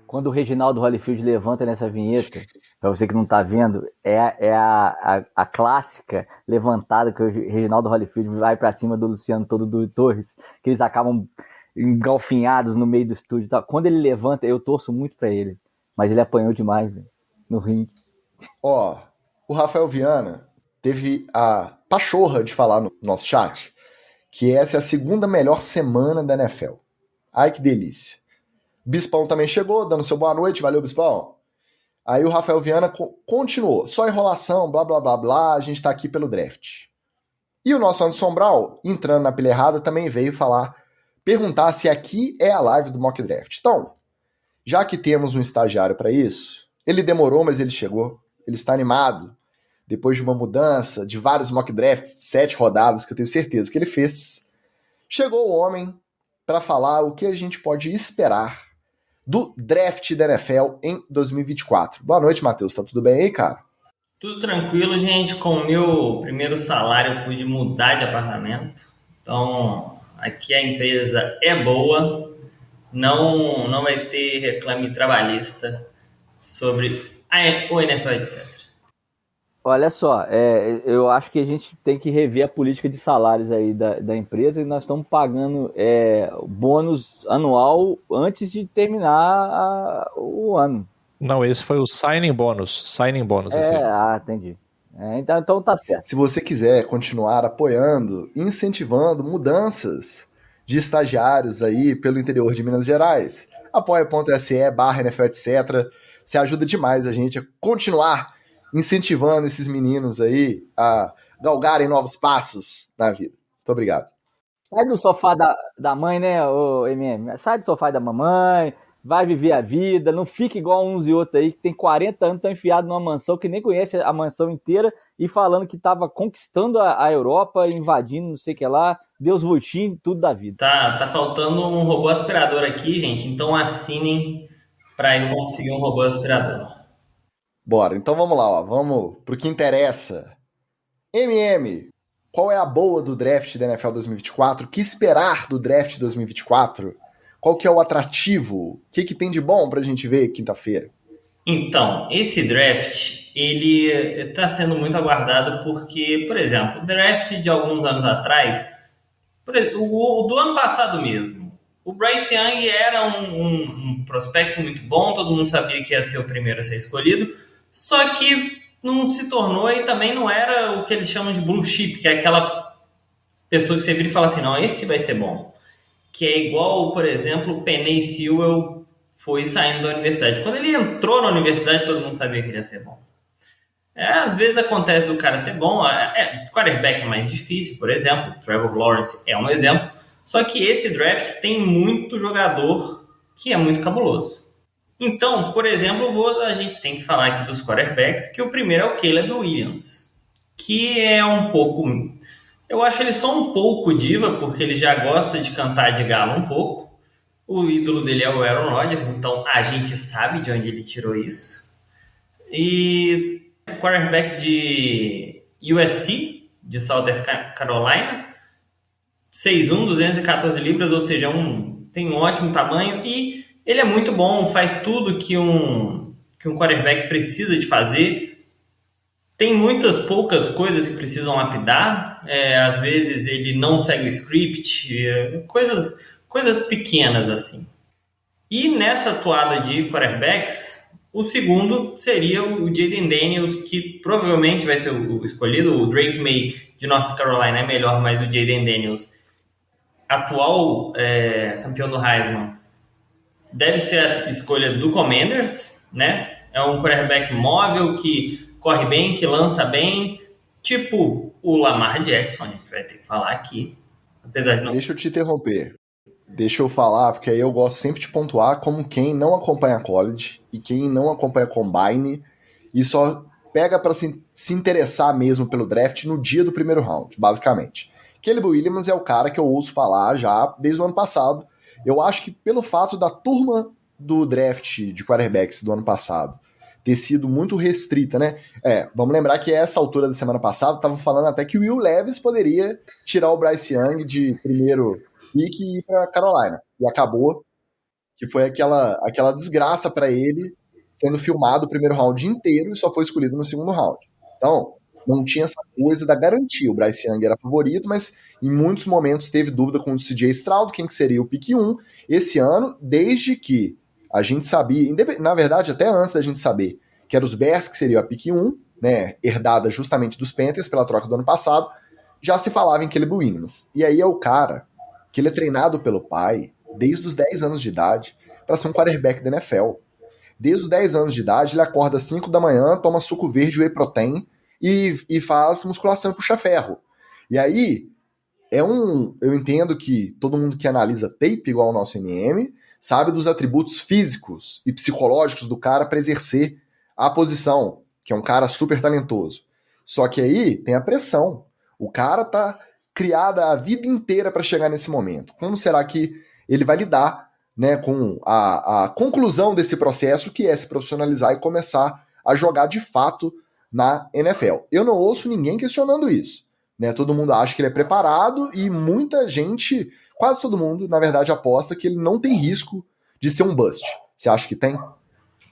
Quando o Reginaldo Holyfield levanta nessa vinheta, para você que não tá vendo, é a clássica levantada que o Reginaldo Holyfield vai para cima do Luciano Todo do Torres, que eles acabam engalfinhados no meio do estúdio e tal. Quando ele levanta, eu torço muito para ele, mas ele apanhou demais, véio, no ringue. Ó, o Rafael Viana teve a pachorra de falar no nosso chat que essa é a segunda melhor semana da NFL. Ai, que delícia. Bispão também chegou, dando seu boa noite, valeu, Bispão. Aí o Rafael Viana continuou, só enrolação, blá, blá, blá, blá, a gente tá aqui pelo draft. E o nosso Anderson Brau, entrando na pilha errada, também veio perguntar se aqui é a live do Mock Draft. Então, já que temos um estagiário para isso, ele demorou, mas ele chegou, ele está animado, depois de uma mudança, de vários Mock Drafts, 7 rodadas, que eu tenho certeza que ele fez, chegou o homem para falar o que a gente pode esperar do draft da NFL em 2024. Boa noite, Matheus. Tá tudo bem aí, cara? Tudo tranquilo, gente. Com o meu primeiro salário, eu pude mudar de apartamento. Então, aqui a empresa é boa. Não vai ter reclame trabalhista sobre o NFL, etc. Olha só, eu acho que a gente tem que rever a política de salários aí da empresa e nós estamos pagando bônus anual antes de terminar o ano. Não, esse foi o signing bônus. Entendi. Então tá certo. Se você quiser continuar apoiando, incentivando mudanças de estagiários aí pelo interior de Minas Gerais, apoia.se/NFL, etc. Você ajuda demais a gente a continuar incentivando esses meninos aí a galgarem novos passos na vida. Muito obrigado. Sai do sofá da mãe, né, ô MM? Sai do sofá da mamãe, vai viver a vida, não fica igual uns e outros aí que tem 40 anos, estão enfiados numa mansão que nem conhece a mansão inteira e falando que estava conquistando a Europa, invadindo não sei o que lá, Deus Vuitton, tudo da vida. Tá faltando um robô aspirador aqui, gente, então assinem para eu conseguir um robô aspirador. Bora, então vamos lá, ó. Vamos pro que interessa. MM, qual é a boa do draft da NFL 2024? O que esperar do draft 2024? Qual que é o atrativo? O que tem de bom pra gente ver quinta-feira? Então, esse draft, ele está sendo muito aguardado porque, por exemplo, o draft de alguns anos atrás, o do ano passado mesmo, o Bryce Young era um prospecto muito bom, todo mundo sabia que ia ser o primeiro a ser escolhido, só que não se tornou e também não era o que eles chamam de blue chip, que é aquela pessoa que você vira e fala assim, não, esse vai ser bom. Que é igual, por exemplo, o Penei Sewell foi saindo da universidade. Quando ele entrou na universidade, todo mundo sabia que ele ia ser bom. Às vezes acontece do cara ser bom, quarterback é mais difícil, por exemplo, Trevor Lawrence é um exemplo, só que esse draft tem muito jogador que é muito cabuloso. Então, por exemplo, a gente tem que falar aqui dos quarterbacks, que o primeiro é o Caleb Williams, que é um pouco... Eu acho ele só um pouco diva, porque ele já gosta de cantar de galo um pouco, O ídolo dele é o Aaron Rodgers, então a gente sabe de onde ele tirou isso. E quarterback de USC, de Southern Carolina, 6'1", 214 libras, ou seja, tem um ótimo tamanho e ele é muito bom, faz tudo que um quarterback precisa de fazer. Tem poucas coisas que precisam lapidar, às vezes ele não segue o script, coisas pequenas assim. E nessa toada de quarterbacks, o segundo seria o Jayden Daniels, que provavelmente vai ser o escolhido. O Drake May de North Carolina é melhor, mas o Jayden Daniels, atual campeão do Heisman, deve ser a escolha do Commanders, né? É um quarterback móvel que corre bem, que lança bem, tipo o Lamar Jackson, a gente vai ter que falar aqui. Apesar de não... Deixa eu te interromper. Deixa eu falar, porque aí eu gosto sempre de pontuar como quem não acompanha college e quem não acompanha combine e só pega para se interessar mesmo pelo draft no dia do primeiro round, basicamente. Caleb Williams é o cara que eu ouço falar já desde o ano passado. Eu acho que pelo fato da turma do draft de quarterbacks do ano passado ter sido muito restrita, né? Vamos lembrar que essa altura da semana passada tava falando até que o Will Levis poderia tirar o Bryce Young de primeiro pick e ir para Carolina. E acabou que foi aquela desgraça para ele, sendo filmado o primeiro round inteiro e só foi escolhido no segundo round. Então, não tinha essa coisa da garantia. O Bryce Young era favorito, mas em muitos momentos teve dúvida com o CJ Stroud, quem que seria o pick 1 esse ano, desde que a gente sabia, na verdade até antes da gente saber, que era os Bears que seria a pick 1, né, herdada justamente dos Panthers pela troca do ano passado, já se falava em Caleb Williams. E aí é o cara que ele é treinado pelo pai desde os 10 anos de idade para ser um quarterback da NFL. Desde os 10 anos de idade, ele acorda às 5 da manhã, toma suco verde, whey protein e faz musculação e puxa ferro. E aí, eu entendo que todo mundo que analisa tape igual o nosso MM sabe dos atributos físicos e psicológicos do cara para exercer a posição, que é um cara super talentoso. Só que aí tem a pressão. O cara tá criado a vida inteira para chegar nesse momento. Como será que ele vai lidar, né, com a conclusão desse processo, que é se profissionalizar e começar a jogar de fato na NFL? Eu não ouço ninguém questionando isso, né? Todo mundo acha que ele é preparado e muita gente, quase todo mundo, na verdade, aposta que ele não tem risco de ser um bust. Você acha que tem?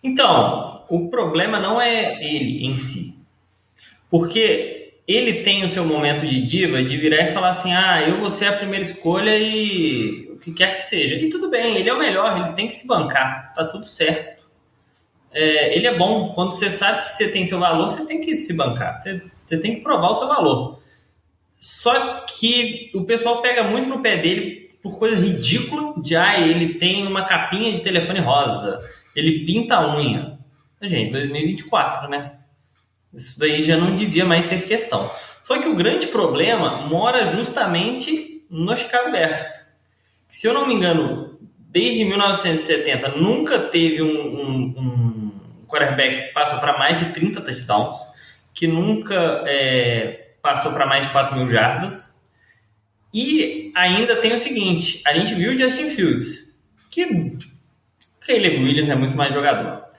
Então, o problema não é ele em si. Porque ele tem o seu momento de diva de virar e falar assim, eu vou ser a primeira escolha e o que quer que seja. E tudo bem, ele é o melhor, ele tem que se bancar, tá tudo certo. Ele é bom, quando você sabe que você tem seu valor, você tem que se bancar, você tem que provar o seu valor. Só que o pessoal pega muito no pé dele por coisa ridícula de ele tem uma capinha de telefone rosa, ele pinta a unha. Gente, 2024, né? Isso daí já não devia mais ser questão. Só que o grande problema mora justamente no Chicago Bears. Se eu não me engano, desde 1970 nunca teve um quarterback que passou para mais de 30 touchdowns, que nunca passou para mais de 4.000 jardas. E ainda tem o seguinte, a gente viu o Justin Fields, que Caleb Williams é muito mais jogador.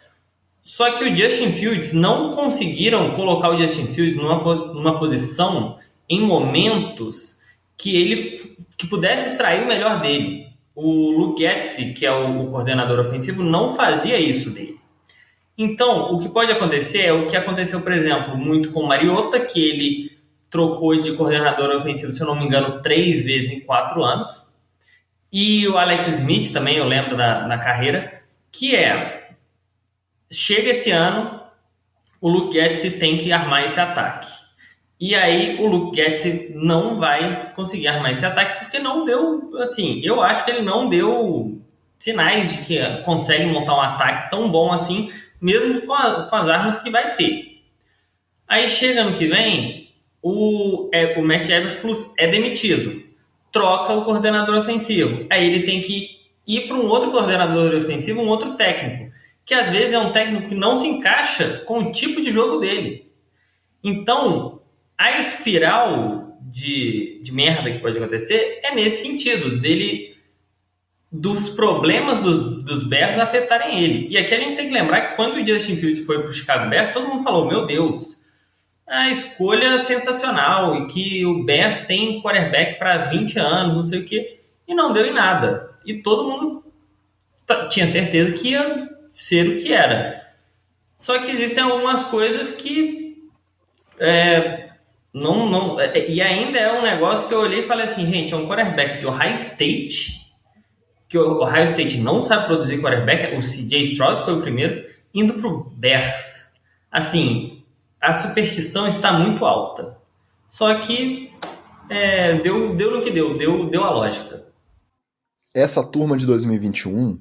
Só que o Justin Fields, não conseguiram colocar o Justin Fields numa posição em momentos que pudesse extrair o melhor dele. O Luke Getsy, que é o coordenador ofensivo, não fazia isso dele. Então, o que pode acontecer é o que aconteceu, por exemplo, muito com o Mariota, que ele trocou de coordenador ofensivo, se eu não me engano, 3 vezes em 4 anos. E o Alex Smith também, eu lembro na carreira, que chega esse ano, o Luke Getsy tem que armar esse ataque. E aí o Luke Getsy não vai conseguir armar esse ataque porque não deu, assim, eu acho que ele não deu sinais de que consegue montar um ataque tão bom assim, mesmo com as armas que vai ter. Aí chega no que vem, o Matt Eberflus é demitido, troca o coordenador ofensivo. Aí ele tem que ir para um outro coordenador ofensivo, um outro técnico, que às vezes é um técnico que não se encaixa com o tipo de jogo dele. Então, a espiral de merda que pode acontecer é nesse sentido, dele dos problemas dos Bears afetarem ele. E aqui a gente tem que lembrar que quando o Justin Fields foi para o Chicago Bears, todo mundo falou, meu Deus, a escolha sensacional, e que o Bears tem quarterback para 20 anos, não sei o quê, e não deu em nada. E todo mundo tinha certeza que ia ser o que era. Só que existem algumas coisas que e ainda é um negócio que eu olhei e falei assim, gente, é um quarterback de Ohio State, que o Ohio State não sabe produzir quarterback, o CJ Stroud foi o primeiro, indo pro Bears. Assim, a superstição está muito alta. Só que deu no que deu a lógica. Essa turma de 2021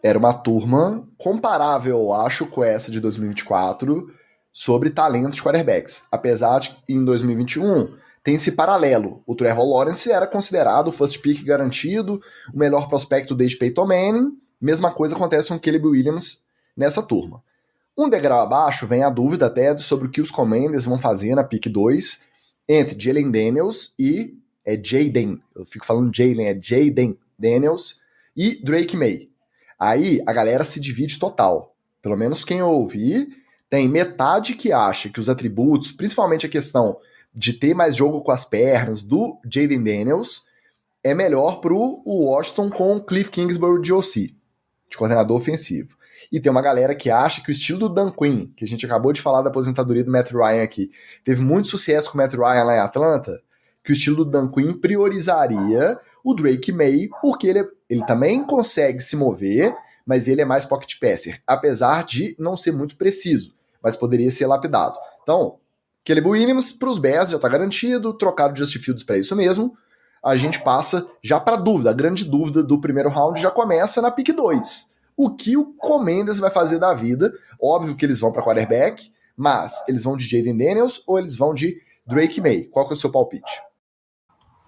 era uma turma comparável, eu acho, com essa de 2024 sobre talentos de quarterbacks. Apesar de que em 2021 tem esse paralelo. O Trevor Lawrence era considerado o first pick garantido, o melhor prospecto desde Peyton Manning. Mesma coisa acontece com o Caleb Williams nessa turma. Um degrau abaixo vem a dúvida até sobre o que os Commanders vão fazer na pick 2 entre Jalen Daniels e Jaden. Eu fico falando Jalen, é Jaden Daniels e Drake May. Aí a galera se divide total. Pelo menos quem eu ouvi, tem metade que acha que os atributos, principalmente a questão de ter mais jogo com as pernas do Jaden Daniels, é melhor pro Washington com o Cliff Kingsbury de OC, de coordenador ofensivo. E tem uma galera que acha que o estilo do Dan Quinn, que a gente acabou de falar da aposentadoria do Matt Ryan aqui, teve muito sucesso com o Matt Ryan lá em Atlanta, que o estilo do Dan Quinn priorizaria o Drake May, porque ele também consegue se mover, mas ele é mais pocket passer, apesar de não ser muito preciso, mas poderia ser lapidado. Então, Caleb Williams para os Bears já está garantido, trocaram o Justin Fields para isso mesmo. A gente passa já para a dúvida, a grande dúvida do primeiro round já começa na pick 2. O que o Commanders vai fazer da vida? Óbvio que eles vão para quarterback, mas eles vão de Jaden Daniels ou eles vão de Drake May? Qual que é o seu palpite?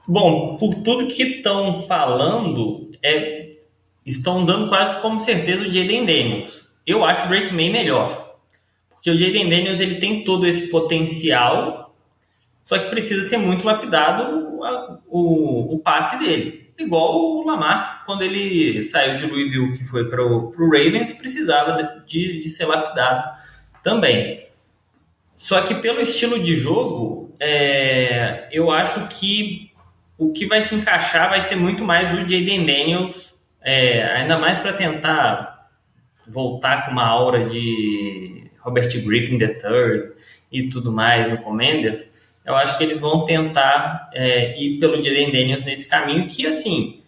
Bom, por tudo que estão falando, estão dando quase como certeza o Jaden Daniels. Eu acho o Drake May melhor. Porque o Jaden Daniels ele tem todo esse potencial, só que precisa ser muito lapidado o passe dele. Igual o Lamar, quando ele saiu de Louisville, que foi para o Ravens, precisava de ser lapidado também. Só que pelo estilo de jogo, eu acho que o que vai se encaixar vai ser muito mais o Jaden Daniels, ainda mais para tentar voltar com uma aura de Robert Griffin III e tudo mais no Commanders. Eu acho que eles vão tentar ir pelo Jaden Daniels nesse caminho, que, assim,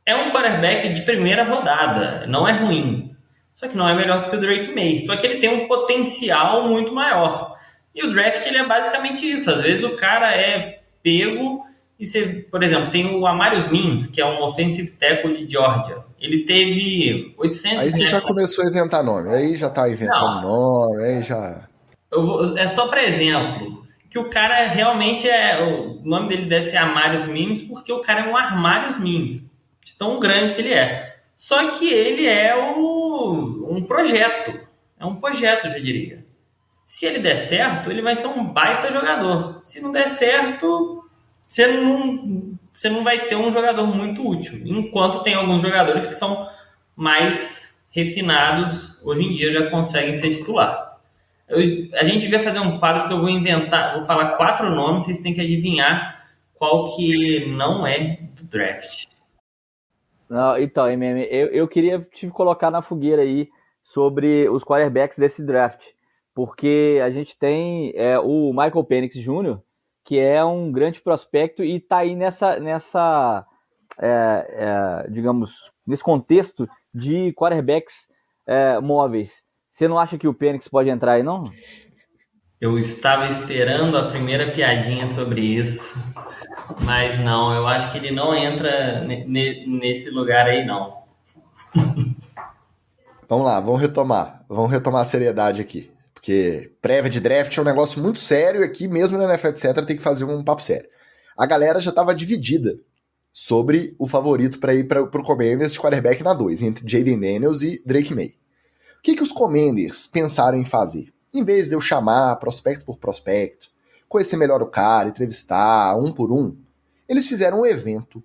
é um quarterback de primeira rodada, não é ruim, só que não é melhor do que o Drake May, só que ele tem um potencial muito maior. E o draft, ele é basicamente isso. Às vezes o cara é pego e você, por exemplo, tem o Amarius Mims, que é um offensive tackle de Georgia. Ele teve 800... Aí você já começou a inventar nome, aí já tá inventando nome, aí já... É só para exemplo, que o cara realmente o nome dele deve ser Amarius Mims, porque o cara é um Armários Mims, de tão grande que ele é. Só que ele é um projeto, eu já diria. Se ele der certo, ele vai ser um baita jogador. Se não der certo, você não vai ter um jogador muito útil. Enquanto tem alguns jogadores que são mais refinados, hoje em dia já conseguem ser titular. A gente devia fazer um quadro que eu vou inventar, vou falar 4 nomes, vocês têm que adivinhar qual que não é do draft. Não, então, MM, eu queria te colocar na fogueira aí sobre os quarterbacks desse draft, porque a gente tem o Michael Penix Jr., que é um grande prospecto e está aí digamos, nesse contexto de quarterbacks móveis. Você não acha que o Penix pode entrar aí, não? Eu estava esperando a primeira piadinha sobre isso, mas não, eu acho que ele não entra nesse lugar aí, não. Vamos lá, vamos retomar a seriedade aqui. Porque prévia de draft é um negócio muito sério e aqui, mesmo na NFL, etc., tem que fazer um papo sério. A galera já estava dividida sobre o favorito para ir para o Commanders de quarterback na 2, entre Jaden Daniels e Drake May. O que os Commanders pensaram em fazer? Em vez de eu chamar prospecto por prospecto, conhecer melhor o cara, entrevistar um por um, eles fizeram um evento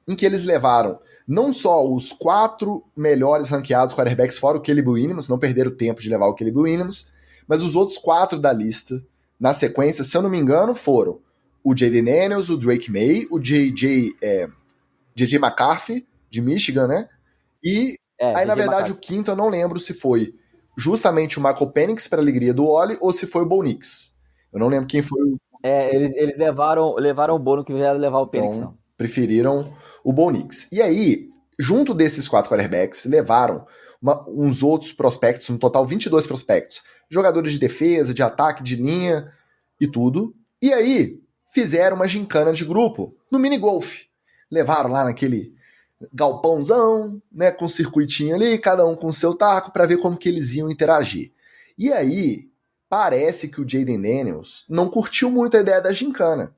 em que eles levaram não só os 4 melhores ranqueados quarterbacks fora o Caleb Williams, não perderam tempo de levar o Caleb Williams, mas os outros 4 da lista, na sequência, se eu não me engano, foram o Jayden Daniels, o Drake May, o J.J. McCarthy, de Michigan, né? E aí, na verdade, o quinto eu não lembro se foi justamente o Michael Penix, para alegria do Oli, ou se foi o Bo Nix. Eu não lembro quem foi o... Eles levaram o Bono, que vieram levar o Penix, então, preferiram o Bo Nix. E aí, junto desses 4 quarterbacks, levaram uns outros prospectos, no total 22 prospectos, jogadores de defesa, de ataque, de linha e tudo. E aí, fizeram uma gincana de grupo no minigolf. Levaram lá naquele galpãozão, né, com um circuitinho ali, cada um com o seu taco, para ver como que eles iam interagir. E aí, parece que o Jayden Daniels não curtiu muito a ideia da gincana.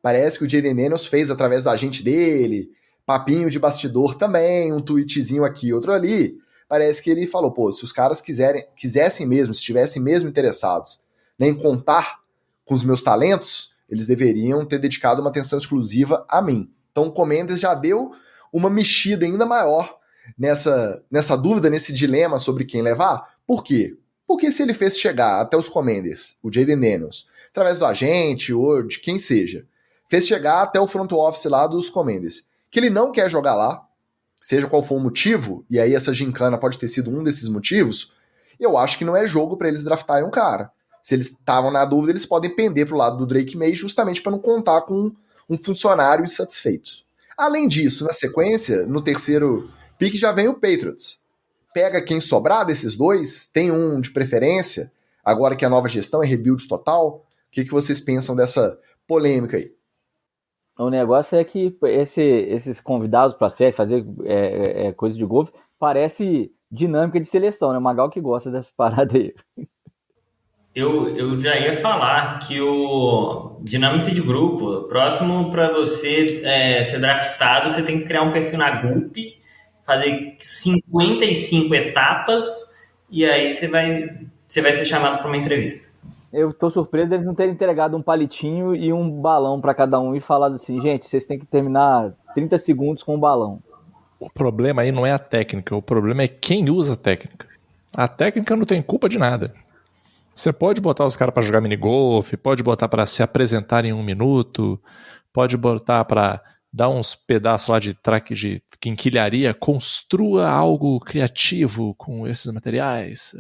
Parece que o Jayden Daniels fez através do agente dele, papinho de bastidor também, um tweetzinho aqui, outro ali. Parece que ele falou, pô, se os caras quisessem mesmo, se estivessem mesmo interessados, né, em contar com os meus talentos, eles deveriam ter dedicado uma atenção exclusiva a mim. Então o Commanders já deu uma mexida ainda maior nessa dúvida, nesse dilema sobre quem levar. Por quê? Porque se ele fez chegar até os Commanders, o Jayden Daniels, através do agente ou de quem seja, fez chegar até o front office lá dos Commanders, que ele não quer jogar lá, seja qual for o motivo, e aí essa gincana pode ter sido um desses motivos, eu acho que não é jogo para eles draftarem um cara. Se eles estavam na dúvida, eles podem pender pro lado do Drake May justamente para não contar com um funcionário insatisfeito. Além disso, na sequência, no terceiro pick já vem o Patriots. Pega quem sobrar desses dois, tem um de preferência, agora que a nova gestão é rebuild total. O que vocês pensam dessa polêmica aí? O negócio é que esses convidados para fazer coisa de golfe parece dinâmica de seleção, né? O Magal que gosta dessa parada aí. Eu já ia falar que o dinâmica de grupo, próximo para você ser draftado, você tem que criar um perfil na Gulp, fazer 55 etapas e aí você vai ser chamado para uma entrevista. Eu tô surpreso deles não terem entregado um palitinho e um balão para cada um e falado assim, gente, vocês têm que terminar 30 segundos com um balão. O problema aí não é a técnica, o problema é quem usa a técnica. A técnica não tem culpa de nada. Você pode botar os caras para jogar minigolf, pode botar para se apresentar em 1 minuto, pode botar para dar uns pedaços lá de track de quinquilharia, construa algo criativo com esses materiais.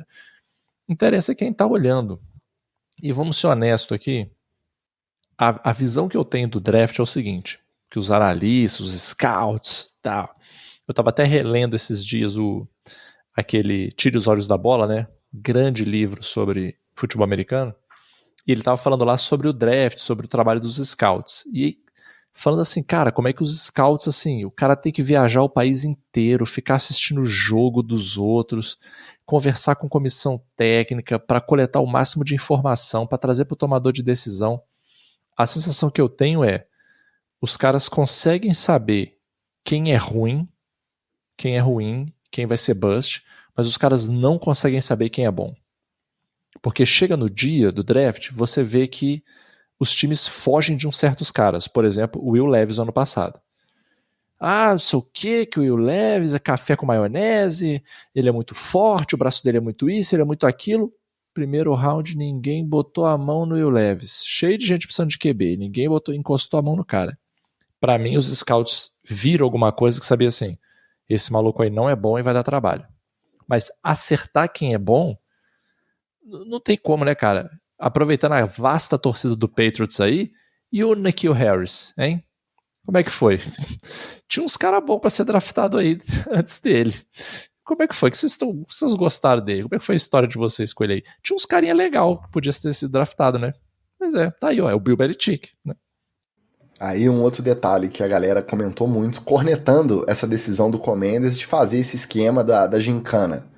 Interessa quem tá olhando. E vamos ser honestos aqui, a visão que eu tenho do draft é o seguinte, que os analistas, os scouts, tal. Eu tava até relendo esses dias aquele Tire os Olhos da Bola, né? Grande livro sobre futebol americano, e ele tava falando lá sobre o draft, sobre o trabalho dos scouts, e falando assim, cara, como é que os scouts, assim, o cara tem que viajar o país inteiro, ficar assistindo o jogo dos outros, conversar com comissão técnica para coletar o máximo de informação, para trazer para o tomador de decisão. A sensação que eu tenho é, os caras conseguem saber quem é ruim, quem vai ser bust, mas os caras não conseguem saber quem é bom. Porque chega no dia do draft, você vê que os times fogem de uns certos caras. Por exemplo, o Will Levis ano passado. Ah, não sei o que o Will Levis é café com maionese, ele é muito forte, o braço dele é muito isso, ele é muito aquilo. Primeiro round, ninguém botou a mão no Will Levis. Cheio de gente precisando de QB, ninguém encostou a mão no cara. Pra mim, os scouts viram alguma coisa que sabia assim, esse maluco aí não é bom e vai dar trabalho. Mas acertar quem é bom, não tem como, né, cara? Aproveitando a vasta torcida do Patriots aí, e o N'Keal Harris, hein? Como é que foi? Tinha uns caras bons pra ser draftado aí antes dele. Como é que foi? Que vocês gostaram dele? Como é que foi a história de vocês com ele aí? Tinha uns carinha legal que podia ter sido draftado, né? Mas tá aí, ó, é o Bill Belichick, né? Aí um outro detalhe que a galera comentou muito, cornetando essa decisão do Commanders de fazer esse esquema da gincana.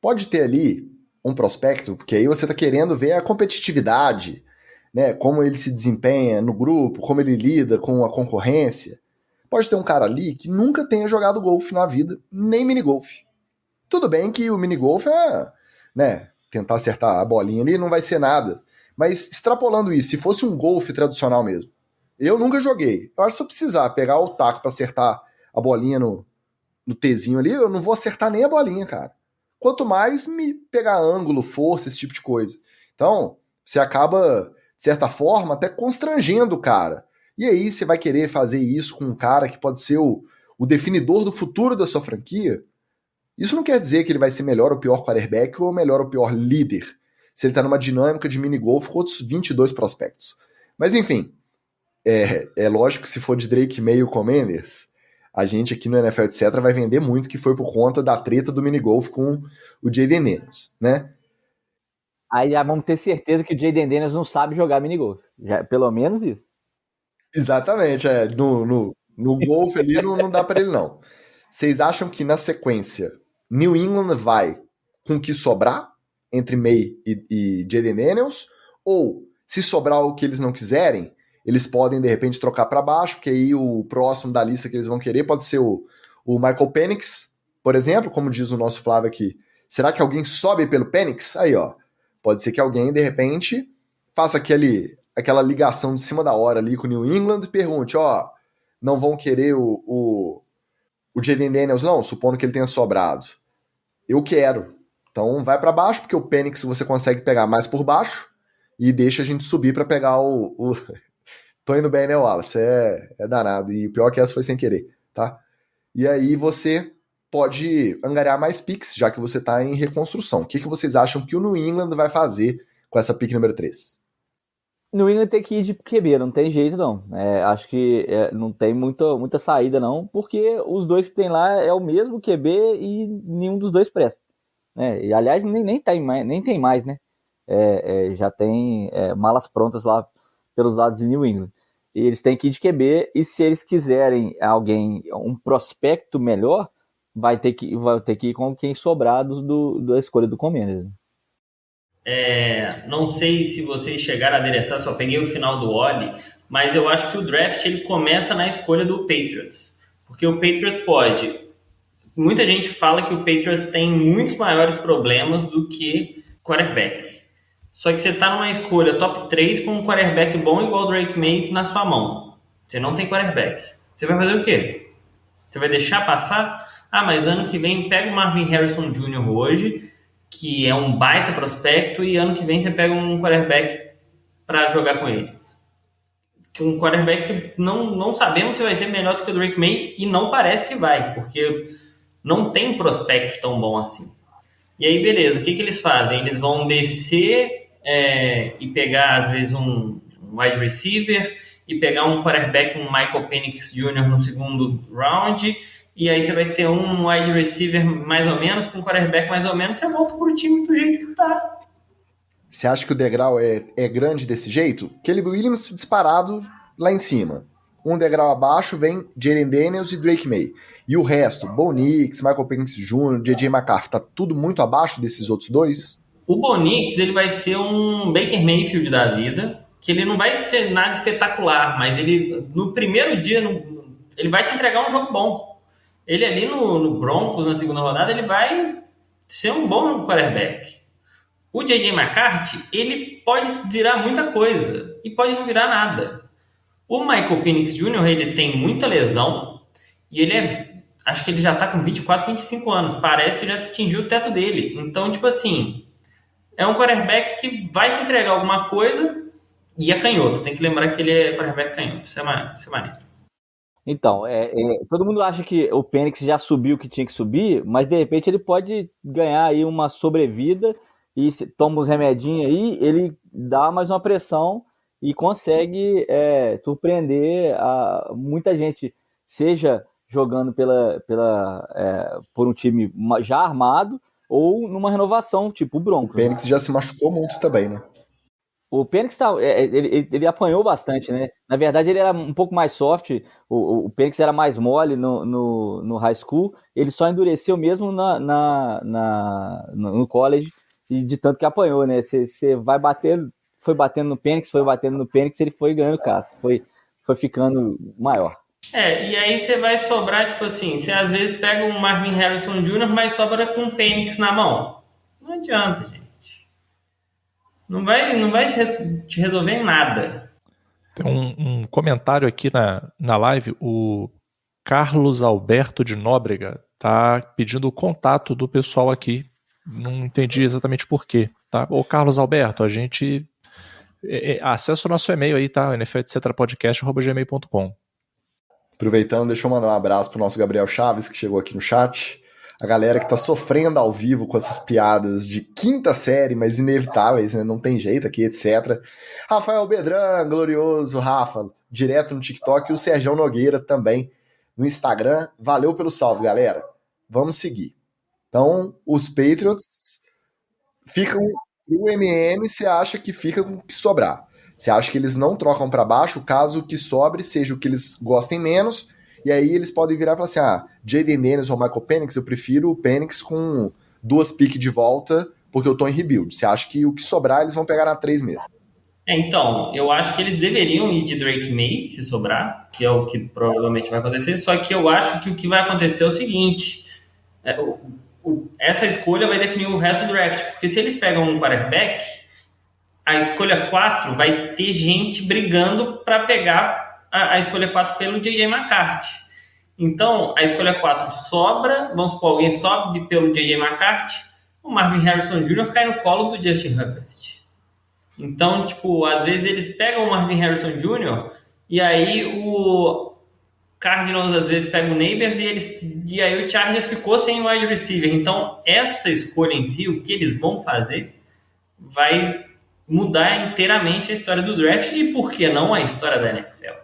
Pode ter ali um prospecto, porque aí você tá querendo ver a competitividade, né, como ele se desempenha no grupo, como ele lida com a concorrência. Pode ter um cara ali que nunca tenha jogado golfe na vida, nem minigolfe. Tudo bem que o minigolfe né, tentar acertar a bolinha ali não vai ser nada, mas extrapolando isso, se fosse um golfe tradicional mesmo, Eu nunca joguei. Eu acho que se eu precisar pegar o taco pra acertar a bolinha no Tzinho ali, eu não vou acertar nem a bolinha, cara. Quanto mais me pegar ângulo, força, esse tipo de coisa. Então, você acaba, de certa forma, até constrangendo o cara. E aí você vai querer fazer isso com um cara que pode ser o definidor do futuro da sua franquia? Isso não quer dizer que ele vai ser melhor ou pior quarterback ou melhor ou pior líder, se ele tá numa dinâmica de minigolf com outros 22 prospectos. Mas enfim, é lógico que se for de Drake May e o Commanders, a gente aqui no NFL, etc., vai vender muito, que foi por conta da treta do minigolf com o Jayden Daniels, né? Aí já vamos ter certeza que o Jayden Daniels não sabe jogar minigolf. Já, pelo menos isso. Exatamente, no golfe ali não dá para ele não. Vocês acham que na sequência New England vai com o que sobrar entre May e Jayden Daniels? Ou se sobrar o que eles não quiserem, eles podem de repente trocar para baixo, porque aí o próximo da lista que eles vão querer pode ser o Michael Penix, por exemplo, como diz o nosso Flávio aqui. Será que alguém sobe pelo Penix? Aí, ó. Pode ser que alguém, de repente, faça aquela ligação de cima da hora ali com o New England e pergunte, ó, não vão querer o Jayden Daniels, não? Supondo que ele tenha sobrado. Eu quero. Então vai para baixo, porque o Penix você consegue pegar mais por baixo e deixa a gente subir para pegar o... Tô indo bem, né, Wallace? É danado. E o pior é que essa foi sem querer, tá? E aí você pode angariar mais picks, já que você tá em reconstrução. O que vocês acham que o New England vai fazer com essa pick número 3? New England tem que ir de QB, não tem jeito não. Acho que não tem muita saída não, porque os dois que tem lá é o mesmo QB e nenhum dos dois presta. E aliás, nem tem mais, né? Já tem malas prontas lá pelos lados de New England. E eles têm que ir de QB, e se eles quiserem um prospecto melhor, vai ter que ir com quem sobrar da escolha do Commanders. Não sei se vocês chegaram a adereçar, só peguei o final do Oli, mas eu acho que o draft ele começa na escolha do Patriots. Porque o Patriots pode... Muita gente fala que o Patriots tem muitos maiores problemas do que quarterback. Só que você está numa escolha top 3 com um quarterback bom igual o Drake May na sua mão. Você não tem quarterback. Você vai fazer o quê? Você vai deixar passar? Mas ano que vem pega o Marvin Harrison Jr. hoje, que é um baita prospecto, e ano que vem você pega um quarterback para jogar com ele. Um quarterback que não sabemos se vai ser melhor do que o Drake May, e não parece que vai, porque não tem prospecto tão bom assim. E aí, beleza, o que eles fazem? Eles vão descer e pegar, às vezes, um wide receiver e pegar um quarterback, um Michael Penix Jr. no segundo round, e aí você vai ter um wide receiver mais ou menos, com um quarterback mais ou menos, você volta pro time do jeito que tá. Você acha que o degrau é grande desse jeito? Caleb Williams disparado lá em cima. Um degrau abaixo vem Jayden Daniels e Drake May. E o resto, Bo Nix, Michael Penix Jr., J.J. McCarthy, tá tudo muito abaixo desses outros dois? O Bo Nix, ele vai ser um Baker Mayfield da vida, que ele não vai ser nada espetacular, mas ele, no primeiro dia, ele vai te entregar um jogo bom. Ele ali no Broncos, na segunda rodada, ele vai ser um bom quarterback. O J.J. McCarthy, ele pode virar muita coisa e pode não virar nada. O Michael Penix Jr., ele tem muita lesão e acho que ele já tá com 24, 25 anos. Parece que já atingiu o teto dele. Então, tipo assim, é um quarterback que vai te entregar alguma coisa e é canhoto. Tem que lembrar que ele é quarterback canhoto. Isso é maneiro. Então, todo mundo acha que o Penix já subiu o que tinha que subir, mas de repente ele pode ganhar aí uma sobrevida e toma uns remedinhos aí, ele dá mais uma pressão e consegue surpreender muita gente, seja jogando por um time já armado ou numa renovação, tipo o Broncos. O Penix já se machucou muito também, né? O Penix ele apanhou bastante, né? Na verdade, ele era um pouco mais soft. O Penix era mais mole no high school. Ele só endureceu mesmo no college, e de tanto que apanhou, né? Você foi batendo no Penix, ele foi ganhando casca, foi ficando maior. E aí você vai sobrar, tipo assim, você às vezes pega um Marvin Harrison Jr., mas sobra com o Penix na mão. Não adianta, gente. Não vai te resolver em nada. Tem um comentário aqui na live, o Carlos Alberto de Nóbrega tá pedindo o contato do pessoal aqui. Não entendi exatamente por quê, tá? Ô Carlos Alberto, a gente acessa o nosso e-mail aí, tá? nfletcpodcast@gmail.com. Aproveitando, deixa eu mandar um abraço pro nosso Gabriel Chaves, que chegou aqui no chat. A galera que tá sofrendo ao vivo com essas piadas de quinta série, mas inevitáveis, né? Não tem jeito aqui, etc. Rafael Bedran, glorioso Rafa, direto no TikTok, e o Sergião Nogueira também no Instagram. Valeu pelo salve, galera. Vamos seguir. Então, os Patriots ficam... O MM, você acha que fica com o que sobrar. Você acha que eles não trocam para baixo, caso o que sobre seja o que eles gostem menos, e aí eles podem virar e falar assim, Jaden Daniels ou Michael Penix, eu prefiro o Penix com 2 piques de volta, porque eu tô em rebuild. Você acha que o que sobrar eles vão pegar na 3 mesmo? Então, eu acho que eles deveriam ir de Drake May, se sobrar, que é o que provavelmente vai acontecer, só que eu acho que o que vai acontecer é o seguinte, essa escolha vai definir o resto do draft, porque se eles pegam um quarterback, a escolha 4 vai ter gente brigando para pegar a escolha 4 pelo J.J. McCarthy. Então, a escolha 4 sobra, vamos supor, alguém sobe pelo J.J. McCarthy, o Marvin Harrison Jr. cai no colo do Justin Herbert. Então, às vezes eles pegam o Marvin Harrison Jr. e aí o Cardinals às vezes pega o Neighbors e aí o Chargers ficou sem wide receiver. Então, essa escolha em si, o que eles vão fazer, vai mudar inteiramente a história do draft e, por que não, a história da NFL.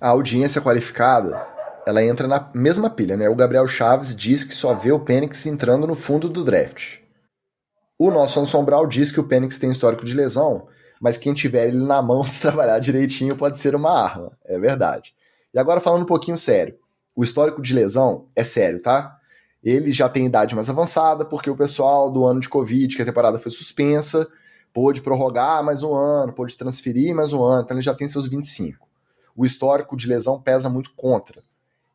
A audiência qualificada, ela entra na mesma pilha, né? O Gabriel Chaves diz que só vê o Penix entrando no fundo do draft. O nosso Anderson Brau diz que o Penix tem histórico de lesão, mas quem tiver ele na mão, se trabalhar direitinho, pode ser uma arma. É verdade. E agora falando um pouquinho sério. O histórico de lesão é sério, tá? Ele já tem idade mais avançada, porque o pessoal do ano de Covid, que a temporada foi suspensa, pôde prorrogar mais um ano, pôde transferir mais um ano, então ele já tem seus 25. O histórico de lesão pesa muito contra.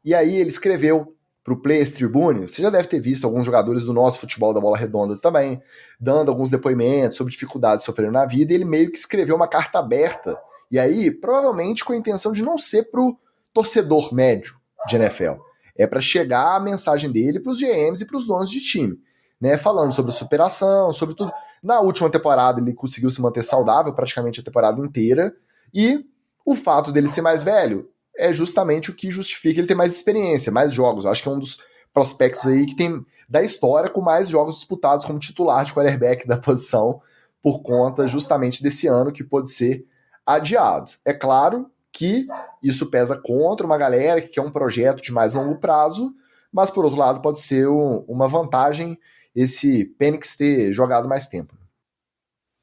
E aí ele escreveu pro Players Tribune, você já deve ter visto alguns jogadores do nosso futebol da bola redonda também, dando alguns depoimentos sobre dificuldades sofrendo na vida, e ele meio que escreveu uma carta aberta, e aí provavelmente com a intenção de não ser pro torcedor médio de NFL, é para chegar a mensagem dele pros GMs e pros donos de time, né, falando sobre superação, sobre tudo. Na última temporada ele conseguiu se manter saudável praticamente a temporada inteira, e o fato dele ser mais velho é justamente o que justifica ele ter mais experiência, mais jogos. Eu acho que é um dos prospectos aí que tem da história com mais jogos disputados como titular de quarterback da posição, por conta justamente desse ano que pode ser adiado. É claro que isso pesa contra uma galera que quer um projeto de mais longo prazo, mas por outro lado pode ser uma vantagem esse Penix ter jogado mais tempo.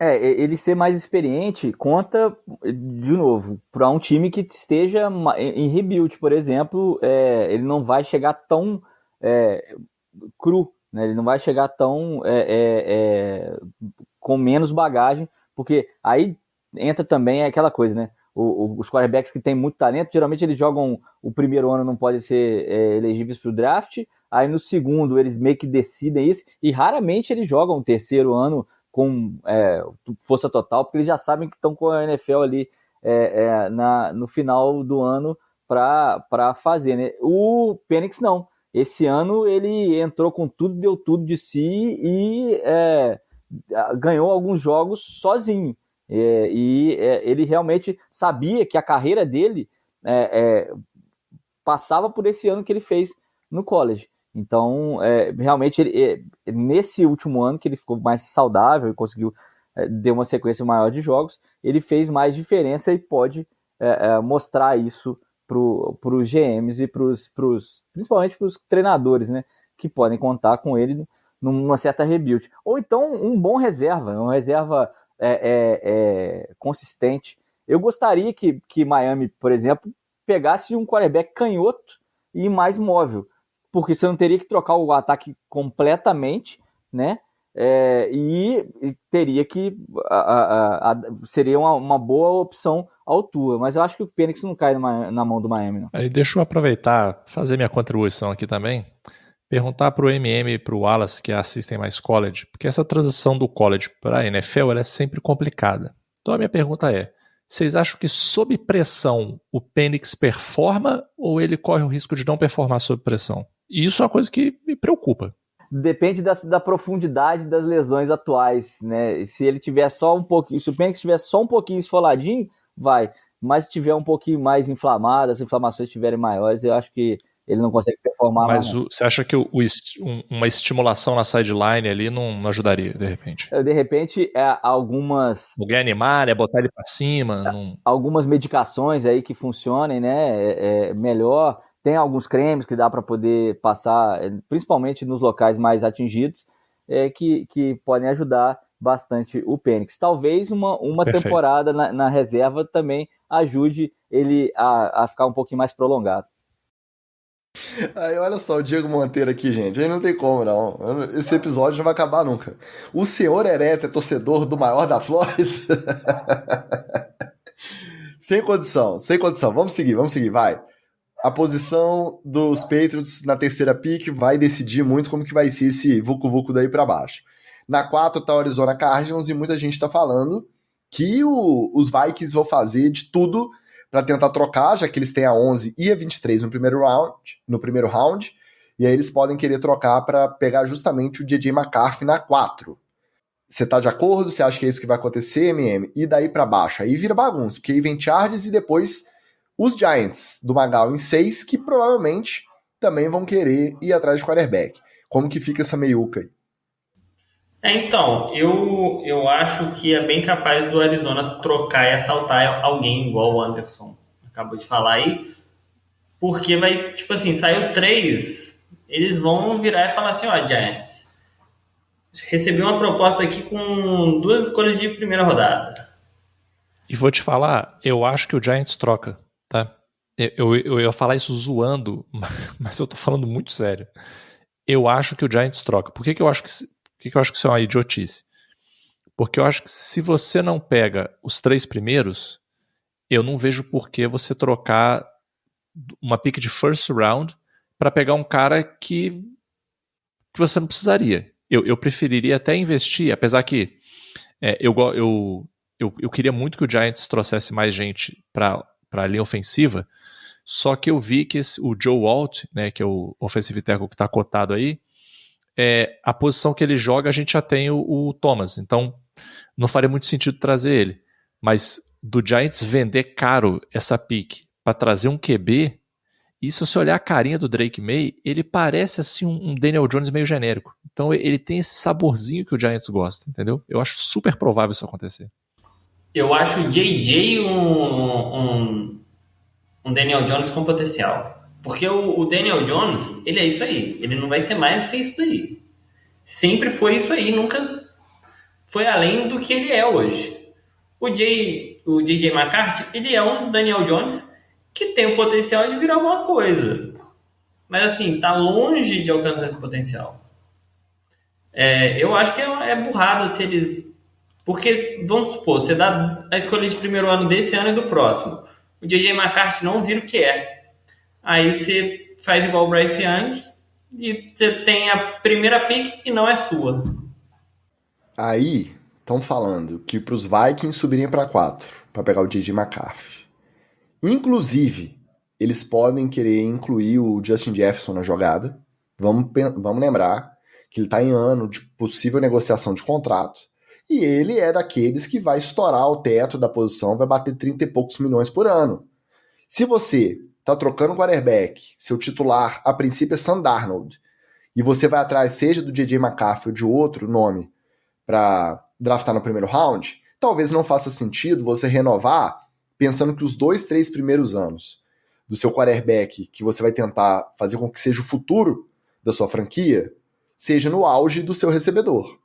Ele ser mais experiente conta, de novo, para um time que esteja em rebuild, por exemplo, ele não vai chegar tão cru, né? Ele não vai chegar tão com menos bagagem, porque aí entra também aquela coisa, né? Os quarterbacks que têm muito talento, geralmente eles jogam o primeiro ano, não podem ser elegíveis para o draft, aí no segundo eles meio que decidem isso, e raramente eles jogam o terceiro ano com força total, porque eles já sabem que estão com a NFL ali no final do ano para fazer, né? O Penix não. Esse ano ele entrou com tudo, deu tudo de si e ganhou alguns jogos sozinho. Ele realmente sabia que a carreira dele passava por esse ano que ele fez no college. Então, realmente, nesse último ano que ele ficou mais saudável e conseguiu ter uma sequência maior de jogos, ele fez mais diferença e pode mostrar isso para os GMs e principalmente para os treinadores, né, que podem contar com ele numa certa rebuild. Ou então um bom reserva, uma reserva consistente. Eu gostaria que Miami, por exemplo, pegasse um quarterback canhoto e mais móvel, porque você não teria que trocar o ataque completamente, né? E teria que... seria uma boa opção à altura, mas eu acho que o Penix não cai na mão do Miami, não. Aí deixa eu aproveitar, fazer minha contribuição aqui também, perguntar para o MM e para o Wallace, que assistem mais college, porque essa transição do college para a NFL ela é sempre complicada. Então a minha pergunta é, Vocês acham que sob pressão o Penix performa ou ele corre o risco de não performar sob pressão? E isso é uma coisa que me preocupa. Depende da profundidade das lesões atuais, né? Se ele tiver só um pouquinho, se o Penix tiver só um pouquinho esfoladinho, vai. Mas se tiver um pouquinho mais inflamado, as inflamações estiverem maiores, eu acho que ele não consegue performar. Mas você acha que uma estimulação na sideline ali não ajudaria, de repente? De repente, algumas... Alguém animar, botar ele pra cima? Algumas medicações aí que funcionem, né? Melhor. Tem alguns cremes que dá para poder passar, principalmente nos locais mais atingidos, que podem ajudar bastante o Penix. Talvez uma temporada na reserva também ajude ele a ficar um pouquinho mais prolongado. Aí, olha só, o Diego Monteiro aqui, gente. Aí não tem como, não. Esse episódio não vai acabar nunca. O senhor Hereta é torcedor do maior da Flórida? Sem condição. Vamos seguir, vai. A posição dos Patriots na terceira pick vai decidir muito como que vai ser esse vucu-vucu daí pra baixo. Na 4 tá o Arizona Cardinals e muita gente tá falando que os Vikings vão fazer de tudo para tentar trocar, já que eles têm a 11 e a 23 no primeiro round, e aí eles podem querer trocar para pegar justamente o J.J. McCarthy na 4. Você tá de acordo? Você acha que é isso que vai acontecer, MM? E daí para baixo? Aí vira bagunça, porque aí vem Chargers e depois os Giants do Magal em 6, que provavelmente também vão querer ir atrás de quarterback. Como que fica essa meiuca aí? Então, eu acho que é bem capaz do Arizona trocar e assaltar alguém igual o Anderson acabou de falar aí, porque vai, tipo assim, saiu 3, eles vão virar e falar assim, ó, Giants, recebi uma proposta aqui com 2 escolhas de primeira rodada. E vou te falar, eu acho que o Giants troca, tá? Eu ia falar isso zoando, mas eu tô falando muito sério. Eu acho que o Giants troca. Por que eu acho que isso é uma idiotice? Porque eu acho que se você não pega os 3 primeiros, eu não vejo por que você trocar uma pick de first round para pegar um cara que você não precisaria. Eu preferiria até investir, apesar que eu queria muito que o Giants trouxesse mais gente para a linha ofensiva, só que eu vi que o Joe Alt, né, que é o offensive tackle que está cotado aí, a posição que ele joga, a gente já tem o Thomas, então não faria muito sentido trazer ele. Mas do Giants vender caro essa pick para trazer um QB, e se você olhar a carinha do Drake May, ele parece assim um Daniel Jones meio genérico. Então ele tem esse saborzinho que o Giants gosta, entendeu? Eu acho super provável isso acontecer. Eu acho o JJ um Daniel Jones com potencial. Porque o Daniel Jones, ele é isso aí. Ele não vai ser mais do que isso aí. Sempre foi isso aí, nunca foi além do que ele é hoje. O J.J. McCarthy, ele é um Daniel Jones que tem o potencial de virar alguma coisa. Mas assim, tá longe de alcançar esse potencial. Eu acho que é burrada se eles... Porque, vamos supor, você dá a escolha de primeiro ano desse ano e do próximo. O J.J. McCarthy não vira o que é. Aí você faz igual o Bryce Young e você tem a primeira pick e não é sua. Aí estão falando que para os Vikings subirem para 4 para pegar o J.J. McCarthy. Inclusive, eles podem querer incluir o Justin Jefferson na jogada. Vamos lembrar que ele está em ano de possível negociação de contrato. E ele é daqueles que vai estourar o teto da posição, vai bater 30 e poucos milhões por ano. Se você tá trocando quarterback, seu titular a princípio é Sam Darnold, e você vai atrás seja do J.J. McCarthy ou de outro nome para draftar no primeiro round, talvez não faça sentido você renovar pensando que os 2, 3 primeiros anos do seu quarterback, que você vai tentar fazer com que seja o futuro da sua franquia, seja no auge do seu recebedor.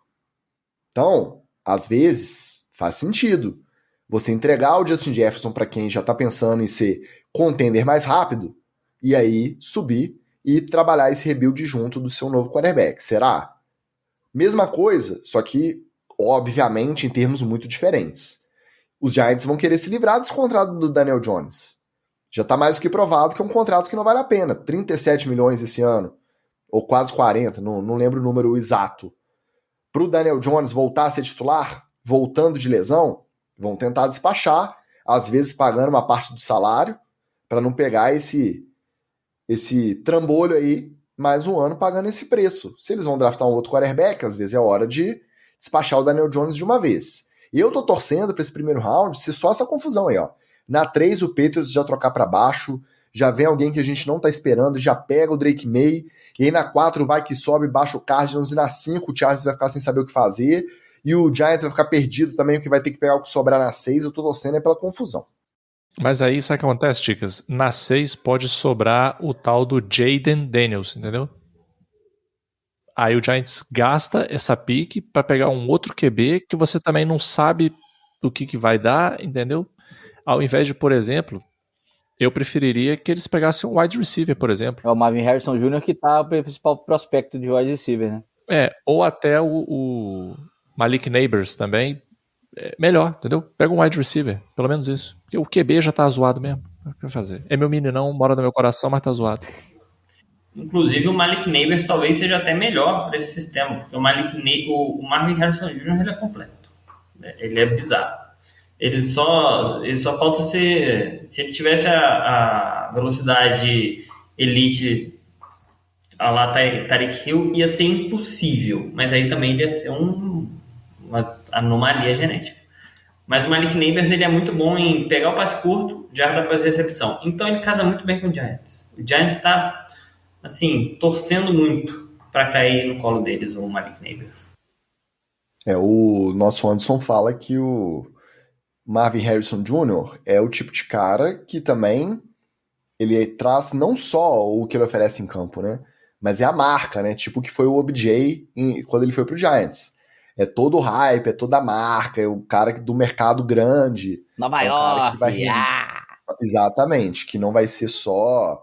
Então, às vezes, faz sentido você entregar o Justin Jefferson para quem já está pensando em ser contender mais rápido e aí subir e trabalhar esse rebuild junto do seu novo quarterback. Será? Mesma coisa, só que, obviamente, em termos muito diferentes. Os Giants vão querer se livrar desse contrato do Daniel Jones. Já está mais do que provado que é um contrato que não vale a pena. 37 milhões esse ano, ou quase 40, não lembro o número exato. Para o Daniel Jones voltar a ser titular, voltando de lesão, vão tentar despachar, às vezes pagando uma parte do salário, para não pegar esse trambolho aí, mais um ano pagando esse preço. Se eles vão draftar um outro quarterback, às vezes é hora de despachar o Daniel Jones de uma vez. E eu tô torcendo para esse primeiro round ser só essa confusão aí, ó. Na 3, o Patriots já trocar para baixo, já vem alguém que a gente não tá esperando, já pega o Drake May, e aí na 4 vai que sobe, baixa o Cardinals, e na 5 o Chargers vai ficar sem saber o que fazer, e o Giants vai ficar perdido também, porque vai ter que pegar o que sobrar na 6, eu tô torcendo pela confusão. Mas aí, sabe o que acontece, Ticas? Na 6 pode sobrar o tal do Jaden Daniels, entendeu? Aí o Giants gasta essa pique pra pegar um outro QB que você também não sabe o que vai dar, entendeu? Ao invés de, por exemplo, eu preferiria que eles pegassem um wide receiver, por exemplo. É o Marvin Harrison Jr. que tá o principal prospecto de wide receiver, né? Ou até o Malik Neighbors também. Melhor, entendeu? Pega um wide receiver, pelo menos isso. Porque o QB já tá zoado mesmo. O que eu fazer? É meu meninão, mora no meu coração, mas tá zoado. Inclusive o Malik Neighbors talvez seja até melhor para esse sistema, porque o Marvin Harrison Jr. ele é completo. Ele é bizarro. Ele só falta ser... Se ele tivesse a velocidade elite a lá Tyreek Hill, ia ser impossível. Mas aí também ele ia ser uma anomalia genética. Mas o Malik Neighbors ele é muito bom em pegar o passe curto, jarda para recepção. Então ele casa muito bem com o Giants. O Giants está, assim, torcendo muito para cair no colo deles, o Malik Neighbors. O nosso Anderson fala que o Marvin Harrison Jr. é o tipo de cara que também ele traz não só o que ele oferece em campo, né? Mas é a marca, né? Tipo que foi o OBJ quando ele foi pro Giants. É todo o hype, é toda a marca, é o cara do mercado grande. Nova York, que vai Exatamente, que não vai ser só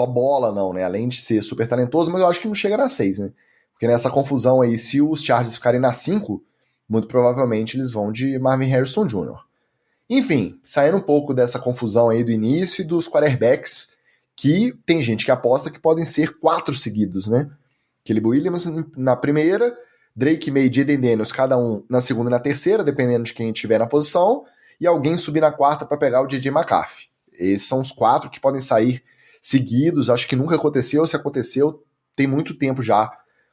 bola, não, né? Além de ser super talentoso, mas eu acho que não chega na 6, né? Porque nessa confusão aí, se os Chargers ficarem na 5, muito provavelmente eles vão de Marvin Harrison Jr. Enfim, saindo um pouco dessa confusão aí do início e dos quarterbacks, que tem gente que aposta que podem ser 4 seguidos, né? Caleb Williams na primeira, Drake May e Jaden Daniels, cada um na segunda e na terceira, dependendo de quem estiver na posição, e alguém subir na 4 para pegar o JJ McCarthy. Esses são os 4 que podem sair seguidos, acho que nunca aconteceu, se aconteceu, tem muito tempo já,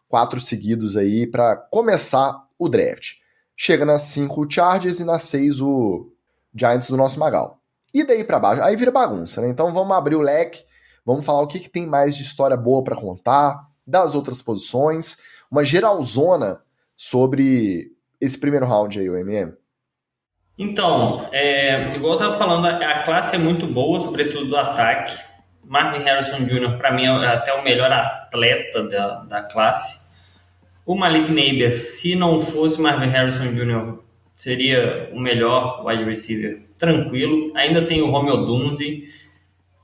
4 seguidos aí para começar o draft. Chega na 5 o Chargers e na 6 o Giants do nosso Magal. E daí para baixo, aí vira bagunça, né? Então vamos abrir o leque, vamos falar o que tem mais de história boa para contar, das outras posições, uma geralzona sobre esse primeiro round aí, o MM. Então, igual eu estava falando, a classe é muito boa, sobretudo do ataque. Marvin Harrison Jr., para mim, é até o melhor atleta da classe. O Malik Neighbors, se não fosse Marvin Harrison Jr., seria o melhor wide receiver, tranquilo. Ainda tem o Romeo Dunze.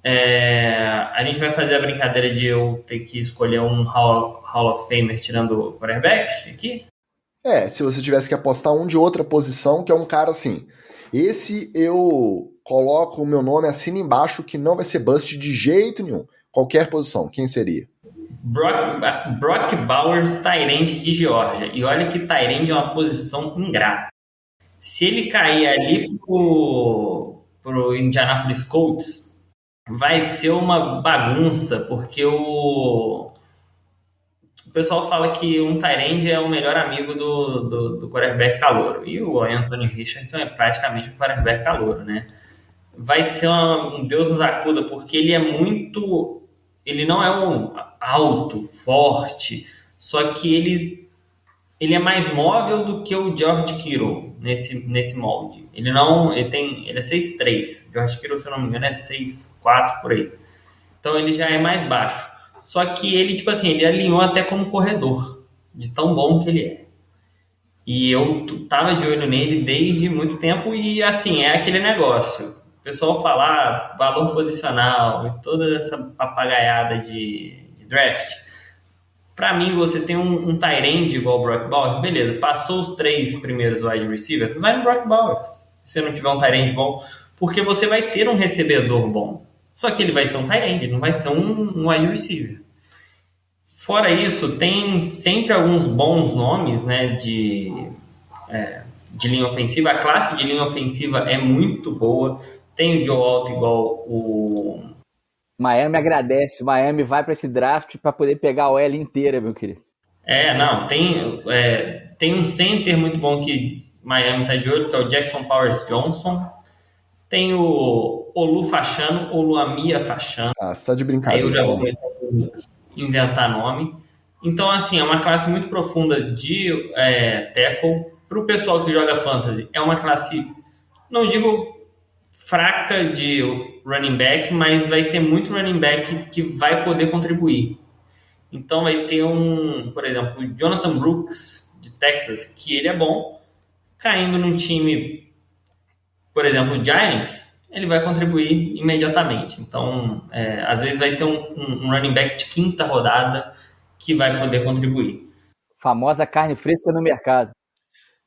A gente vai fazer a brincadeira de eu ter que escolher um Hall of Famer tirando o quarterback aqui? Se você tivesse que apostar um de outra posição, que é um cara assim, esse eu coloco o meu nome, assina embaixo, que não vai ser bust de jeito nenhum. Qualquer posição, quem seria? Brock Bowers, tight end de Geórgia. E olha que tight end é uma posição ingrata. Se ele cair ali pro Indianapolis Colts, vai ser uma bagunça, porque o pessoal fala que um tight end é o melhor amigo do quarterback calouro. E o Anthony Richardson é praticamente um quarterback calouro, né? Vai ser um Deus nos acuda, porque ele é muito... Ele não é um alto, forte, só que ele é mais móvel do que o George Kittle nesse molde. Ele é 6'3". George Kittle, se eu não me engano, é 6'4", por aí. Então ele já é mais baixo. Só que ele, tipo assim, ele alinhou até como corredor, de tão bom que ele é. E eu tava de olho nele desde muito tempo e, assim, é aquele negócio. O pessoal fala valor posicional e toda essa papagaiada de draft. Pra mim, você tem um tight end igual o Brock Bowers, beleza, passou os 3 primeiros wide receivers, vai no Brock Bowers, se você não tiver um tight end bom, porque você vai ter um recebedor bom. Só que ele vai ser um tight end, ele não vai ser um wide receiver. Fora isso, tem sempre alguns bons nomes, né, de de linha ofensiva. A classe de linha ofensiva é muito boa. Tem o Joe Alt igual o... Miami agradece. Miami vai para esse draft para poder pegar a OL inteira, meu querido. Não, tem um center muito bom que Miami tá de olho, que é o Jackson Powers Johnson. Tem o Olu Fashanu, Oluamia Fashanu. Você tá de Aí brincadeira. eu já vou começar a inventar nome. Então, assim, é uma classe muito profunda de tackle. Para o pessoal que joga fantasy, é uma classe, não digo fraca de running back, mas vai ter muito running back que vai poder contribuir. Então vai ter por exemplo, o Jonathan Brooks, de Texas, que ele é bom, caindo num time, por exemplo, o Giants, ele vai contribuir imediatamente. Então, às vezes vai ter um running back de quinta rodada que vai poder contribuir. Famosa carne fresca no mercado.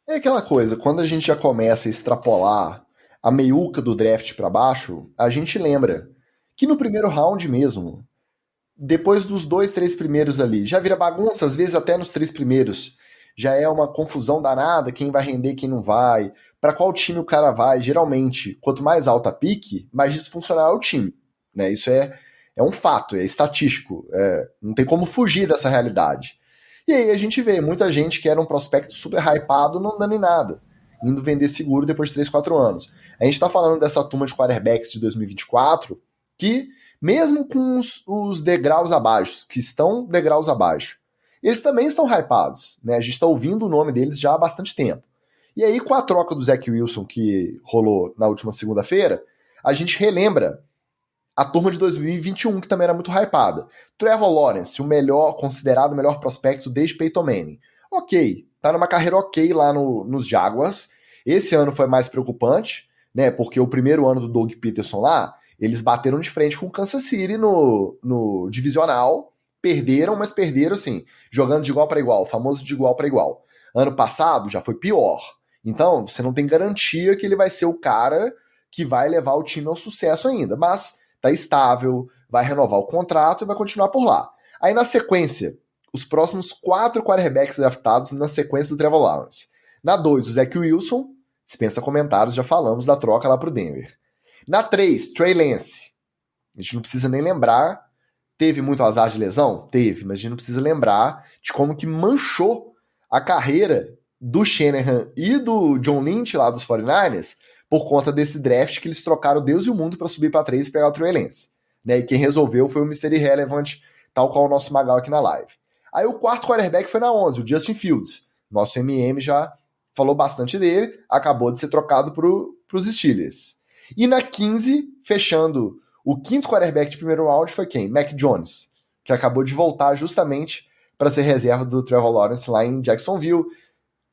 É aquela coisa, quando a gente já começa a extrapolar a meiuca do draft para baixo, a gente lembra que no primeiro round mesmo, depois dos 2, 3 primeiros ali, já vira bagunça, às vezes até nos 3 primeiros, já é uma confusão danada, quem vai render, quem não vai, para qual time o cara vai. Geralmente, quanto mais alta a pique, mais disfuncional é o time, né? Isso é um fato, é estatístico, não tem como fugir dessa realidade. E aí a gente vê muita gente que era um prospecto super hypado não dando em nada, indo vender seguro depois de 3, 4 anos. A gente tá falando dessa turma de quarterbacks de 2024 que, mesmo com os degraus abaixo, que estão degraus abaixo, eles também estão hypados, né? A gente tá ouvindo o nome deles já há bastante tempo. E aí, com a troca do Zach Wilson que rolou na última segunda-feira, a gente relembra a turma de 2021, que também era muito hypada. Trevor Lawrence, considerado o melhor prospecto desde Peyton Manning. Ok, tá numa carreira ok lá nos Jaguars. Esse ano foi mais preocupante, né? Porque o primeiro ano do Doug Peterson lá, eles bateram de frente com o Kansas City no divisional. Perderam, mas perderam assim, jogando de igual para igual, famoso de igual para igual. Ano passado já foi pior. Então, você não tem garantia que ele vai ser o cara que vai levar o time ao sucesso ainda. Mas tá estável, vai renovar o contrato e vai continuar por lá. Aí na sequência, os próximos 4 quarterbacks draftados na sequência do Trevor Lawrence. Na 2, o Zach Wilson, dispensa comentários, já falamos da troca lá pro Denver. Na 3, Trey Lance. A gente não precisa nem lembrar, teve muito azar de lesão? Teve, mas a gente não precisa lembrar de como que manchou a carreira do Shanahan e do John Lynch lá dos 49ers, por conta desse draft que eles trocaram Deus e o mundo para subir para 3 e pegar o Trey Lance. Né? E quem resolveu foi o Mr. Irrelevant, tal qual o nosso Magal aqui na live. Aí o quarto quarterback foi na 11, o Justin Fields. Nosso MM já falou bastante dele, acabou de ser trocado para os Steelers. E na 15, fechando o quinto quarterback de primeiro round, foi quem? Mac Jones, que acabou de voltar justamente para ser reserva do Trevor Lawrence lá em Jacksonville,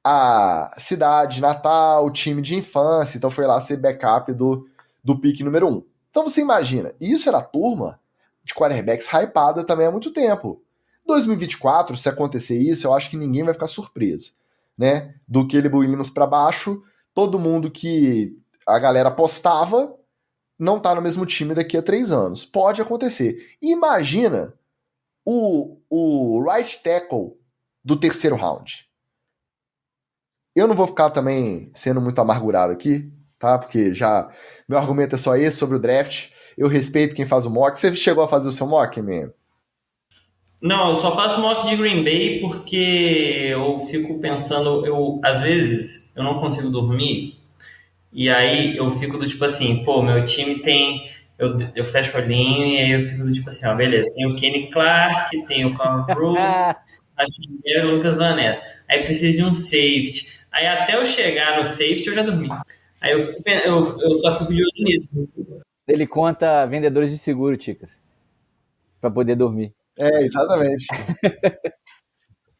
a cidade natal, o time de infância, então foi lá ser backup do pick número 1. Então você imagina, isso era a turma de quarterbacks hypada também há muito tempo. 2024, se acontecer isso, eu acho que ninguém vai ficar surpreso, né? Do Caleb Williams para baixo, todo mundo que a galera apostava não tá no mesmo time daqui a 3 anos. Pode acontecer. Imagina o right tackle do terceiro round. Eu não vou ficar também sendo muito amargurado aqui, tá? Porque já meu argumento é só esse sobre o draft. Eu respeito quem faz o mock. Você chegou a fazer o seu mock, man? Não, eu só faço mock de Green Bay porque eu fico pensando, às vezes eu não consigo dormir e aí eu fico do tipo assim, pô, meu time tem, eu fecho o olhinho e aí eu fico do tipo assim, ó, beleza, tem o Kenny Clark, tem o Carl Brooks, o Lucas Van Ness, aí precisa de um safety, aí até eu chegar no safety eu já dormi, aí eu só fico de olho nisso. Ele conta vendedores de seguro, Ticas, pra poder dormir. Exatamente.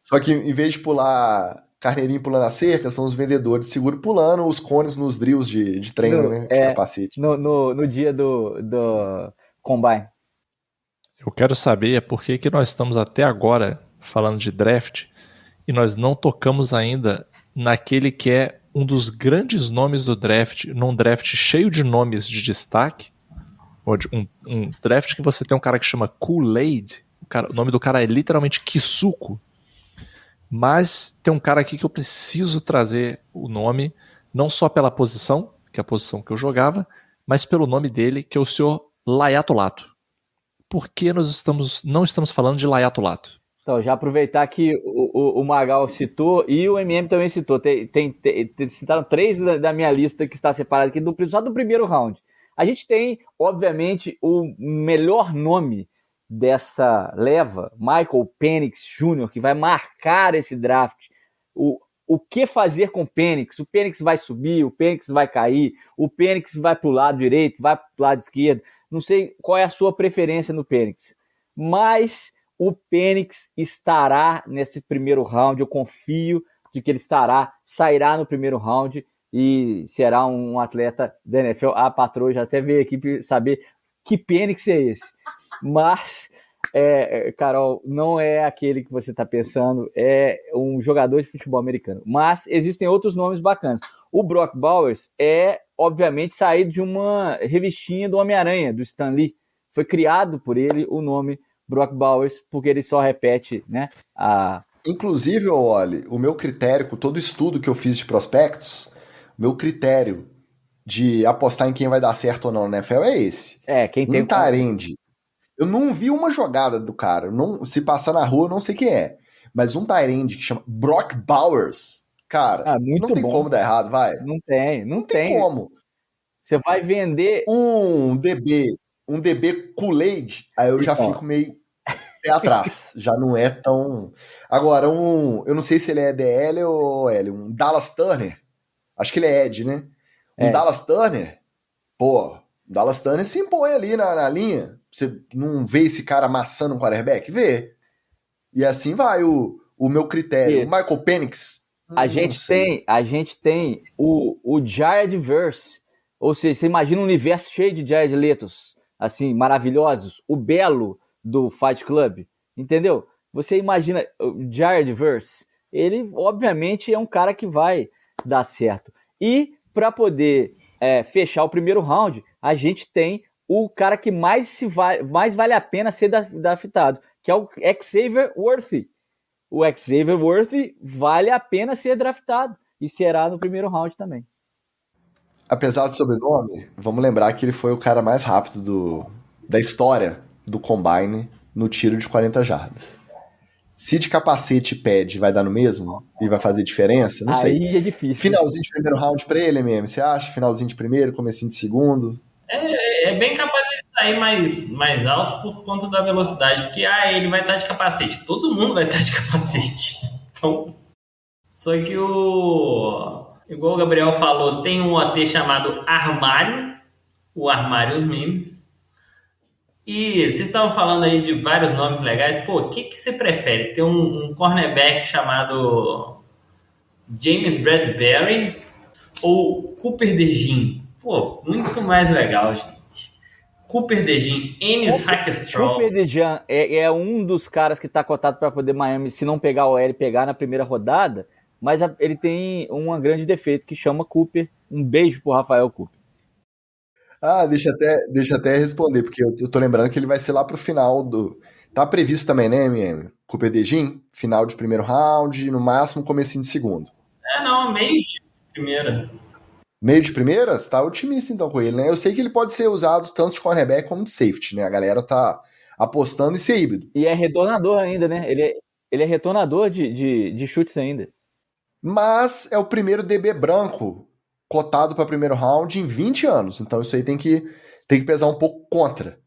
Só que em vez de pular carneirinho pulando a cerca, são os vendedores de seguro pulando os cones nos drills de treino, né? De capacete. No dia do Combine. Eu quero saber por que nós estamos até agora falando de draft e nós não tocamos ainda naquele que é um dos grandes nomes do draft, num draft cheio de nomes de destaque, ou de um draft que você tem um cara que chama Kool-Aid, o nome do cara é literalmente Kisuko, Mas tem um cara aqui que eu preciso trazer o nome, não só pela posição, que é a posição que eu jogava, mas pelo nome dele, que é o senhor Laiato Lato. Por que não estamos falando de Laiato Lato? Então, já aproveitar que o Magal citou e o MM também citou. Citaram 3 da minha lista que está separada aqui, só do primeiro round. A gente tem, obviamente, o melhor nome dessa leva, Michael Penix Jr., que vai marcar esse draft. O que fazer com o Penix? O Penix vai subir, o Penix vai cair, o Penix vai para o lado direito, vai para o lado esquerdo. Não sei qual é a sua preferência no Penix, mas o Penix estará nesse primeiro round. Eu confio de que ele sairá no primeiro round e será um atleta da NFL. A patroa já até veio aqui para saber que Penix é esse. Mas, Carol, não é aquele que você está pensando, é um jogador de futebol americano. Mas existem outros nomes bacanas. O Brock Bowers é, obviamente, saído de uma revistinha do Homem-Aranha, do Stan Lee. Foi criado por ele o nome Brock Bowers, porque ele só repete, né? Inclusive, Oli, o meu critério, com todo o estudo que eu fiz de prospectos, o meu critério de apostar em quem vai dar certo ou não na NFL é esse. Quem tem tight end. Eu não vi uma jogada do cara. Se passar na rua, eu não sei quem é. Mas um tight end que chama Brock Bowers, cara, muito não tem bom. como dar errado, vai. Não tem como. Você vai vender um DB Kool-Aid, aí eu já fico meio pé atrás. Já não é tão... Agora, eu não sei se ele é DL ou L, um Dallas Turner. Acho que ele é Ed, né? Dallas Turner, Dallas Turner se impõe ali na linha. Você não vê esse cara amassando um quarterback? Vê. E assim vai o meu critério. Isso. O Michael Penix. A gente tem o Jared Verse. Ou seja, você imagina um universo cheio de Jared Letos, assim, maravilhosos. O Belo do Fight Club, entendeu? Você imagina o Jared Verse. Ele, obviamente, é um cara que vai dar certo. E, para poder fechar o primeiro round, a gente tem o cara que mais vale a pena ser draftado, que é o Xavier Worthy. O Xavier Worthy vale a pena ser draftado e será no primeiro round também. Apesar do sobrenome, vamos lembrar que ele foi o cara mais rápido da história do Combine no tiro de 40 jardas. Se de capacete e pad vai dar no mesmo e vai fazer diferença, não sei. Aí é difícil. Finalzinho de primeiro round pra ele, MM, você acha? Finalzinho de primeiro, comecinho de segundo? É bem capaz de sair mais alto por conta da velocidade, porque ele vai estar de capacete. Todo mundo vai estar de capacete. Então, só que igual o Gabriel falou, tem um OT chamado Armário, o Armário dos Memes. E vocês estavam falando aí de vários nomes legais. O que você prefere? Ter um cornerback chamado James Bradbury ou Cooper DeJean? Muito mais legal, gente. Cooper DeJean, Ennis Hackestraw. Cooper DeJean é um dos caras que está cotado para poder Miami, se não pegar o L, pegar na primeira rodada, mas ele tem um grande defeito que chama Cooper. Um beijo pro Rafael Cooper. Deixa até responder, porque eu tô lembrando que ele vai ser lá pro final do... Tá previsto também, né, MM? Cooper DeJean, final de primeiro round, no máximo comecinho de segundo. Meio de primeira. Meio de primeira? Você tá otimista então com ele, né? Eu sei que ele pode ser usado tanto de cornerback como de safety, né? A galera tá apostando em ser híbrido. E é retornador ainda, né? Ele é retornador de chutes ainda. Mas é o primeiro DB branco cotado para primeiro round em 20 anos. Então isso aí tem que pesar um pouco contra,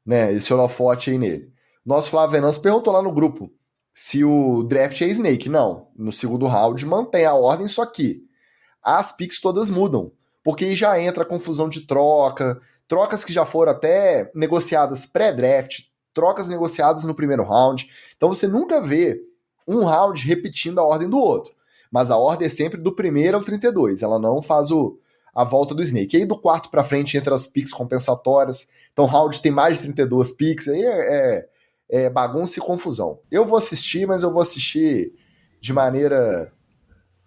né? Esse holofote aí nele. Nosso Flávio Venâncio perguntou lá no grupo se o draft é Snake. Não. No segundo round mantém a ordem, só que as picks todas mudam, porque aí já entra a confusão de trocas que já foram até negociadas pré-draft, trocas negociadas no primeiro round. Então você nunca vê um round repetindo a ordem do outro, mas a ordem é sempre do primeiro ao 32, ela não faz a volta do Snake. E aí do quarto para frente entra as picks compensatórias, então o round tem mais de 32 picks, aí é bagunça e confusão. Eu vou assistir, mas eu vou assistir de maneira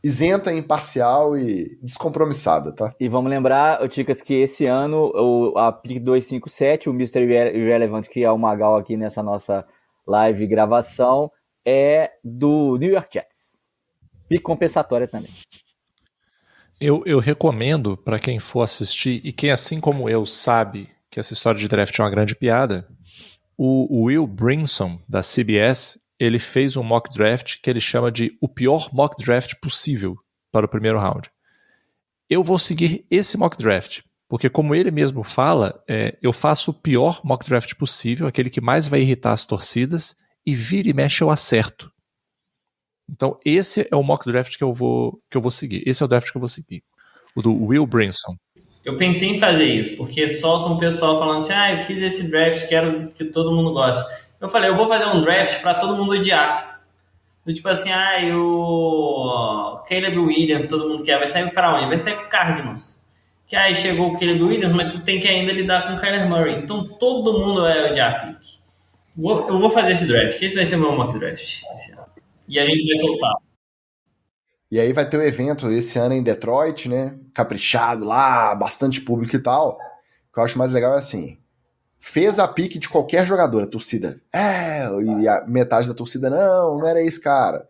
isenta, imparcial e descompromissada, tá? E vamos lembrar, Ticas, que esse ano a pick 257, o Mr. Irrelevant, que é o Magal aqui nessa nossa live gravação, é do New York Jets. Pique compensatória também. Eu recomendo para quem for assistir e quem, assim como eu, sabe que essa história de draft é uma grande piada, o Will Brinson, da CBS, ele fez um mock draft que ele chama de o pior mock draft possível para o primeiro round. Eu vou seguir esse mock draft, porque como ele mesmo fala, eu faço o pior mock draft possível, aquele que mais vai irritar as torcidas, e vira e mexe eu acerto. Então esse é o mock draft que eu vou seguir. Esse é o draft que eu vou seguir. O do Will Brinson. Eu pensei em fazer isso, porque solta um pessoal falando assim, eu fiz esse draft, quero que todo mundo goste. Eu falei, eu vou fazer um draft para todo mundo odiar. Do tipo assim, o Caleb Williams, todo mundo quer, vai sair para onde? Vai sair pro Cardinals. Que aí chegou o Caleb Williams, mas tu tem que ainda lidar com o Kyler Murray. Então todo mundo vai odiar a pick. Eu vou fazer esse draft, esse vai ser o meu mock draft esse ano. E a gente vai soltar. E aí vai ter o evento esse ano em Detroit, né? Caprichado lá, bastante público e tal. O que eu acho mais legal é assim, fez a pique de qualquer jogador, a torcida, e a metade da torcida, não era esse cara.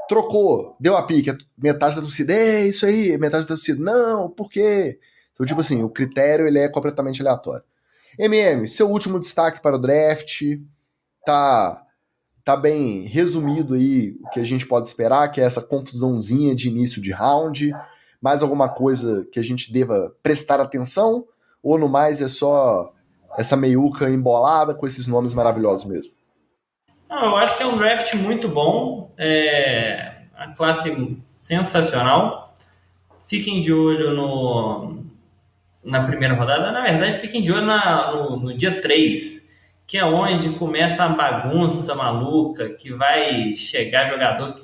Trocou, deu a pique, a metade da torcida, isso aí, metade da torcida, não, por quê? Então, tipo assim, o critério ele é completamente aleatório. Seu último destaque para o draft, tá bem resumido aí o que a gente pode esperar, que é essa confusãozinha de início de round. Mais alguma coisa que a gente deva prestar atenção? Ou no mais é só essa meiuca embolada com esses nomes maravilhosos mesmo? Não, eu acho que é um draft muito bom. A classe sensacional. Fiquem de olho na primeira rodada. Na verdade, fiquem de olho no dia 3, que é onde começa a bagunça maluca, que vai chegar jogador que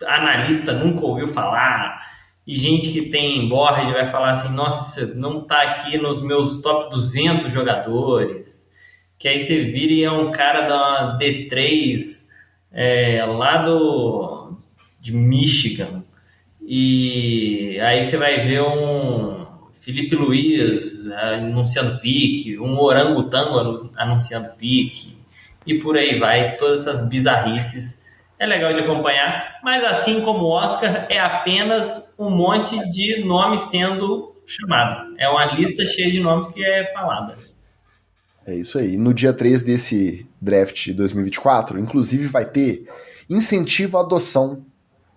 analista nunca ouviu falar, e gente que tem board vai falar assim, nossa, não tá aqui nos meus top 200 jogadores, que aí você vira e é um cara da D3 lá de Michigan, e aí você vai ver um Felipe Luiz anunciando pique, um orangotango anunciando pique, e por aí vai, todas essas bizarrices. É legal de acompanhar, mas assim como o Oscar, é apenas um monte de nomes sendo chamado. É uma lista cheia de nomes que é falada. É isso aí. No dia 3 desse draft 2024, inclusive vai ter incentivo à adoção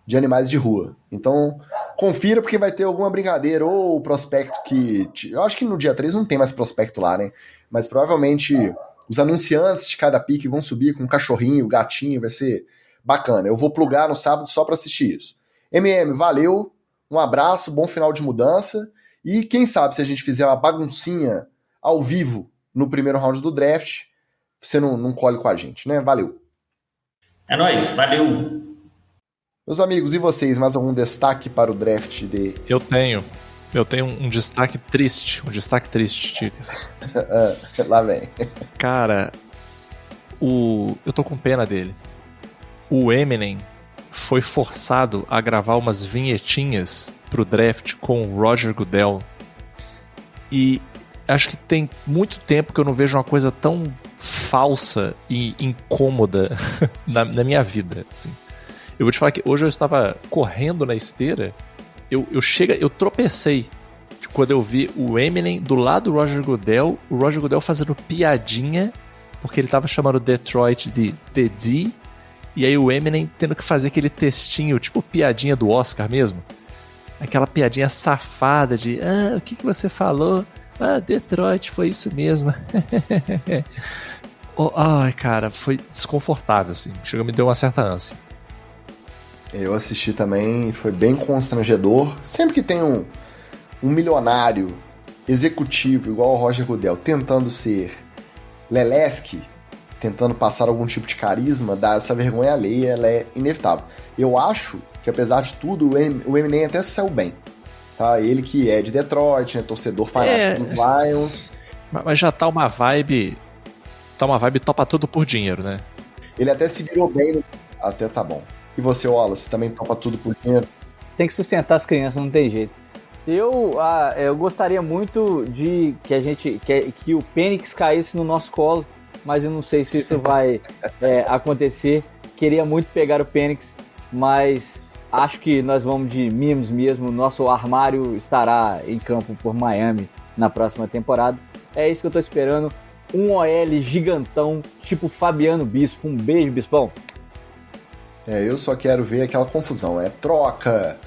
de animais de rua. Então, confira porque vai ter alguma brincadeira ou o prospecto que... Eu acho que no dia 3 não tem mais prospecto lá, né? Mas provavelmente os anunciantes de cada pique vão subir com um cachorrinho, gatinho, vai ser bacana. Eu vou plugar no sábado só para assistir isso. Valeu, um abraço, bom final de mudança e quem sabe se a gente fizer uma baguncinha ao vivo no primeiro round do draft, você não colhe com a gente, né? Valeu. É nóis, valeu. Meus amigos, e vocês? Mais algum destaque para o draft de... Eu tenho um destaque triste. Ticas. Lá vem. Cara, eu tô com pena dele. O Eminem foi forçado a gravar umas vinhetinhas pro draft com o Roger Goodell. E acho que tem muito tempo que eu não vejo uma coisa tão falsa e incômoda na minha vida, assim. Eu vou te falar que hoje eu estava correndo na esteira, eu tropecei quando eu vi o Eminem do lado do Roger Goodell, o Roger Goodell fazendo piadinha, porque ele estava chamando Detroit de The D, e aí o Eminem tendo que fazer aquele textinho, tipo piadinha do Oscar mesmo, aquela piadinha safada de, o que você falou? Detroit, foi isso mesmo. Ai, cara, foi desconfortável, assim, chegou me deu uma certa ânsia. Eu assisti também, foi bem constrangedor. Sempre que tem um milionário executivo igual o Roger Goodell tentando ser Leleski, tentando passar algum tipo de carisma, dar essa vergonha alheia, ela é inevitável. Eu acho que, apesar de tudo, o Eminem até saiu bem. Tá? Ele que é de Detroit, né, torcedor fanático dos Lions. Mas já tá uma vibe topa tudo por dinheiro, né? Ele até se virou bem, até tá bom. E você, Wallace, também topa tudo por dinheiro? Tem que sustentar as crianças, não tem jeito. Eu gostaria muito de que o Penix caísse no nosso colo, mas eu não sei se isso vai acontecer. queria muito pegar o Penix, mas acho que nós vamos de Mims mesmo. Nosso armário estará em campo por Miami na próxima temporada. É isso que eu tô esperando. Um OL gigantão, tipo Fabiano Bispo. Um beijo, Bispão. Eu só quero ver aquela confusão. É troca,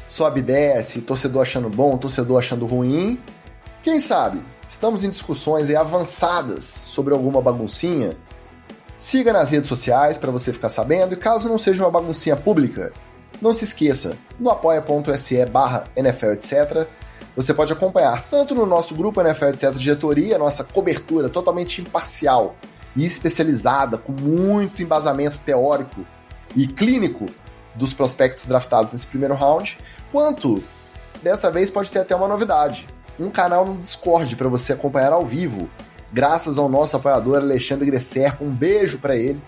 sobe e desce, torcedor achando bom, torcedor achando ruim. Quem sabe? Estamos em discussões aí avançadas sobre alguma baguncinha. Siga nas redes sociais para você ficar sabendo. E caso não seja uma baguncinha pública, não se esqueça, no apoia.se/NFL etc. Você pode acompanhar tanto no nosso grupo NFL etc diretoria, nossa cobertura totalmente imparcial e especializada, com muito embasamento teórico e clínico dos prospectos draftados nesse primeiro round, quanto, dessa vez, pode ter até uma novidade. Um canal no Discord para você acompanhar ao vivo, graças ao nosso apoiador Alexandre Gresser. Um beijo para ele,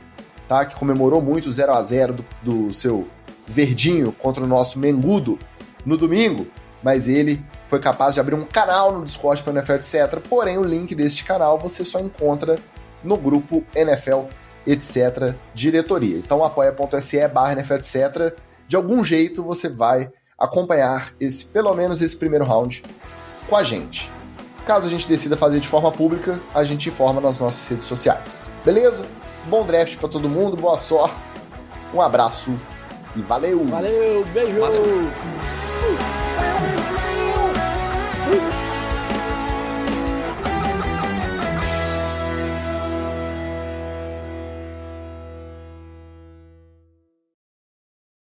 tá? Que comemorou muito o 0-0 do seu verdinho contra o nosso Mengudo no domingo, mas ele foi capaz de abrir um canal no Discord para NFL etc. Porém, o link deste canal você só encontra no grupo NFL etc. diretoria. Então, apoia.se/NFL etc. De algum jeito você vai acompanhar pelo menos esse primeiro round com a gente. Caso a gente decida fazer de forma pública, a gente informa nas nossas redes sociais. Beleza? Bom draft para todo mundo, boa sorte, um abraço e valeu! Valeu, beijo! Valeu.